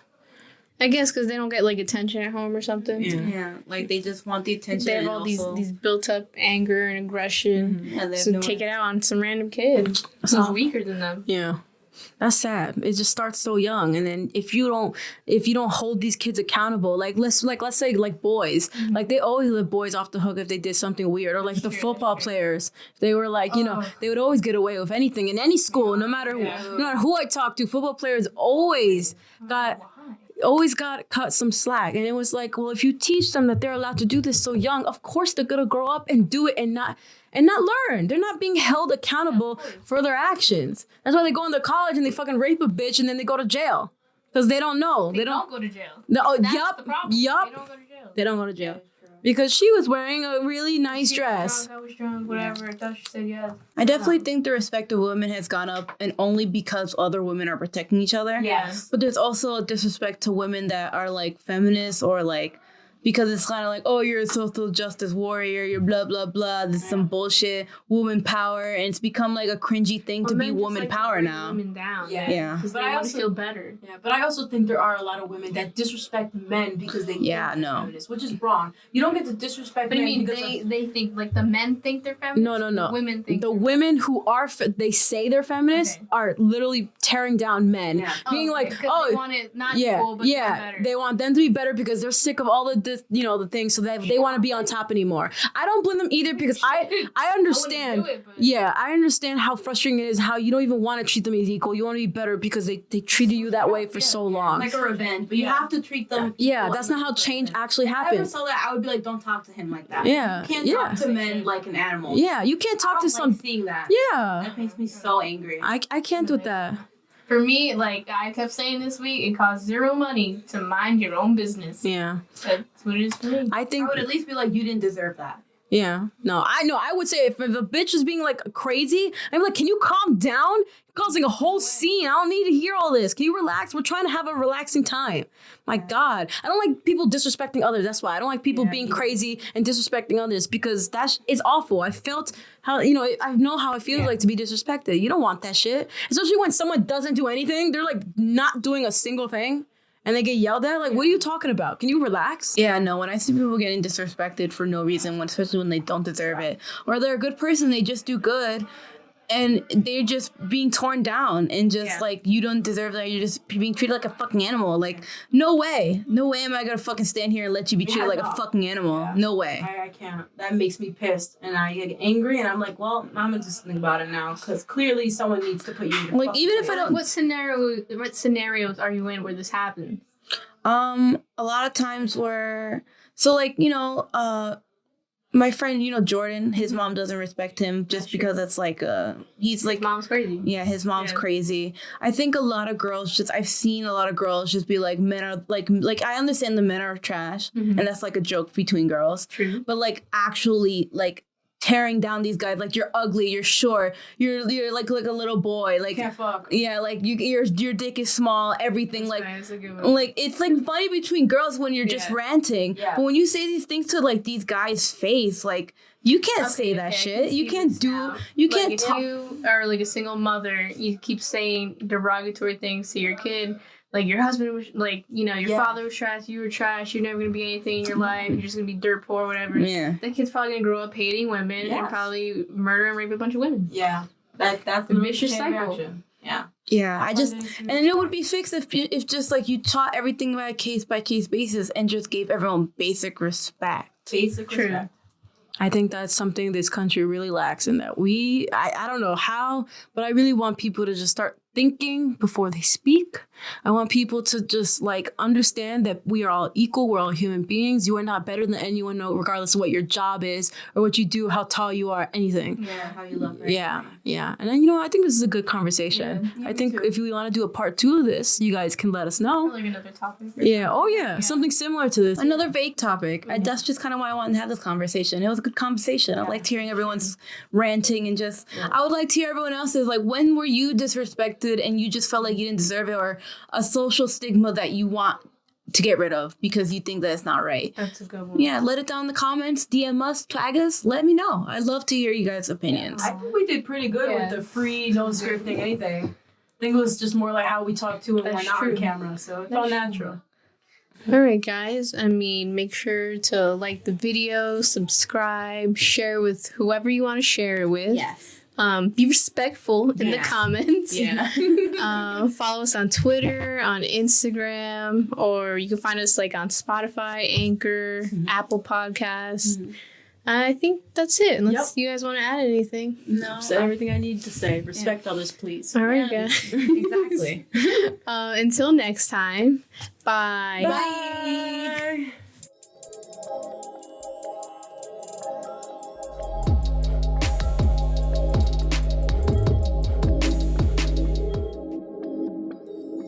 Speaker 1: I guess because they don't get like attention at home or something.
Speaker 4: Yeah, like they just want the attention.
Speaker 1: They have all these built up anger and aggression.
Speaker 4: And
Speaker 1: so take it out on some random kid who's weaker than them.
Speaker 2: Yeah, that's sad. It just starts so young, and then if you don't hold these kids accountable, let's say like boys, like they always let boys off the hook if they did something weird, or like the football players, they were like they would always get away with anything in any school, no matter who I talked to. Football players always got cut some slack, and it was like, well, if you teach them that they're allowed to do this so young, of course they're gonna grow up and do it and not learn. They're not being held accountable for their actions. That's why they go into college and they fucking rape a bitch and then they go to jail because they don't know. They don't
Speaker 4: go to jail.
Speaker 1: The
Speaker 2: No,
Speaker 1: problem. They don't go to jail.
Speaker 2: They don't go to jail. Because she was wearing a really nice dress.
Speaker 4: I was drunk, whatever. I thought she said yes.
Speaker 3: I definitely think the respect of women has gone up, and only because other women are protecting each other.
Speaker 4: Yes.
Speaker 3: But there's also a disrespect to women that are like feminists, or like, because it's kind of like, oh, you're a social justice warrior, you're blah, blah, blah. This is some bullshit, woman power. And it's become like a cringy thing to be woman power now.
Speaker 1: Women down.
Speaker 4: Yeah.
Speaker 1: Because they want to feel better.
Speaker 4: Yeah, but I also think there are a lot of women that disrespect men because they think they're feminists, which is wrong. You don't get to disrespect
Speaker 1: But
Speaker 4: men
Speaker 1: I mean,
Speaker 4: because
Speaker 1: they think, like, the men think they're feminists?
Speaker 2: No.
Speaker 1: The women think
Speaker 2: the women who are, they say they're feminists, are literally tearing down men.
Speaker 4: Yeah.
Speaker 2: Being like,
Speaker 1: they want it not equal, but better.
Speaker 2: They want them to be better because they're sick of all the this, the thing, so that they want to be on top anymore. I don't blame them either, because I understand. I understand how frustrating it is, how you don't even want to treat them as equal. You want to be better because they treated you that way for so long.
Speaker 4: Like a revenge, but you have to treat them.
Speaker 2: Yeah, that's not how change actually happens.
Speaker 4: If I ever saw that, I would be like, don't talk to him like that.
Speaker 2: Yeah.
Speaker 4: You can't talk to men like an animal.
Speaker 2: Yeah, you can't talk to some.
Speaker 4: Seeing that.
Speaker 2: Yeah.
Speaker 4: That makes me so angry.
Speaker 2: I can't do that.
Speaker 1: For me, like I kept saying this week, it costs zero money to mind your own business.
Speaker 2: Yeah.
Speaker 1: That's what it is for me.
Speaker 2: I think
Speaker 4: I would at least be like, you didn't deserve that.
Speaker 2: Yeah. No, I know. I would say if a bitch is being like crazy, I'm like, can you calm down? You're causing a whole scene. I don't need to hear all this. Can you relax? We're trying to have a relaxing time. My God. I don't like people disrespecting others. That's why I don't like people being crazy and disrespecting others, because that is awful. I felt how, I know how it feels like to be disrespected. You don't want that shit. Especially when someone doesn't do anything. They're like not doing a single thing. And they get yelled at? Like, what are you talking about? Can you relax?
Speaker 3: Yeah, no, when I see people getting disrespected for no reason, especially when they don't deserve it, or they're a good person, they just do good, and they're just being torn down, and just like, you don't deserve that, you're just being treated like a fucking animal. Like, no way am I gonna fucking stand here and let you be treated like a fucking animal. No way.
Speaker 4: I can't. That makes me pissed, and I get angry, and I'm like, well, I'm gonna just think about it now, because clearly someone needs to put you in your
Speaker 3: like, even if I don't.
Speaker 1: What scenarios are you in where this happens?
Speaker 3: A lot of times where, so like, my friend, Jordan, his mom doesn't respect him just because it's like, he's like,
Speaker 1: His mom's crazy.
Speaker 3: Yeah, his mom's crazy. I think a lot of girls I've seen a lot of girls just be like, men are like I understand the men are trash, and that's like a joke between girls.
Speaker 1: True.
Speaker 3: But like, actually, like, tearing down these guys, like, you're ugly, you're short, you're like a little boy, like,
Speaker 4: can't fuck.
Speaker 3: Yeah, like, your dick is small, everything.
Speaker 1: That's right,
Speaker 3: like it's like funny between girls when you're just ranting, but when you say these things to like these guys' face, like, you can't say that shit. You can't do. You can't talk.
Speaker 1: If you are like a single mother, you keep saying derogatory things to your kid. Like, your husband was, like, your father was trash, you were trash, you're never going to be anything in your life, you're just going to be dirt poor, whatever. Yeah. That kid's probably going to grow up hating women and probably murder and rape a bunch of women.
Speaker 4: Yeah. That's
Speaker 1: a vicious cycle.
Speaker 4: Reaction. Yeah.
Speaker 3: Yeah, and it would be fixed if just, like, you taught everything by a case-by-case basis and just gave everyone basic respect.
Speaker 4: Basic respect.
Speaker 2: I think that's something this country really lacks, in that I don't know how, but I really want people to just start thinking before they speak. I want people to just like understand that we are all equal. We're all human beings. You are not better than anyone, regardless of what your job is or what you do, how tall you are, anything.
Speaker 4: Yeah, how you look. Right?
Speaker 2: Yeah. And then, I think this is a good conversation. I think if we want to do a part 2 of this, you guys can let us know.
Speaker 1: Like another topic.
Speaker 2: Yeah. Oh yeah. Something similar to this.
Speaker 3: Another vague topic. That's just kind of why I wanted to have this conversation. It was a good conversation. I liked hearing everyone's ranting and just. I would like to hear everyone else's. Like, when were you disrespected and you just felt like you didn't deserve it, or a social stigma that you want to get rid of because you think that it's not right?
Speaker 1: That's a good one.
Speaker 3: Yeah, let it down in the comments, DM us, tag us, let me know. I'd love to hear you guys' opinions.
Speaker 4: I think we did pretty good with the free, no scripting, anything. I think it was just more like how we talked to it when not on camera, so it felt natural.
Speaker 1: All right, guys. Make sure to like the video, subscribe, share with whoever you want to share it with. Yes. Be respectful in the comments. Yeah. Follow us on Twitter, on Instagram, or you can find us like on Spotify, Anchor, Apple Podcasts. I think that's it. Unless you guys want to add anything.
Speaker 4: No. Said everything I need to say. Respect others, please.
Speaker 1: All right, guys.
Speaker 4: Exactly.
Speaker 1: Until next time. Bye.
Speaker 3: Bye.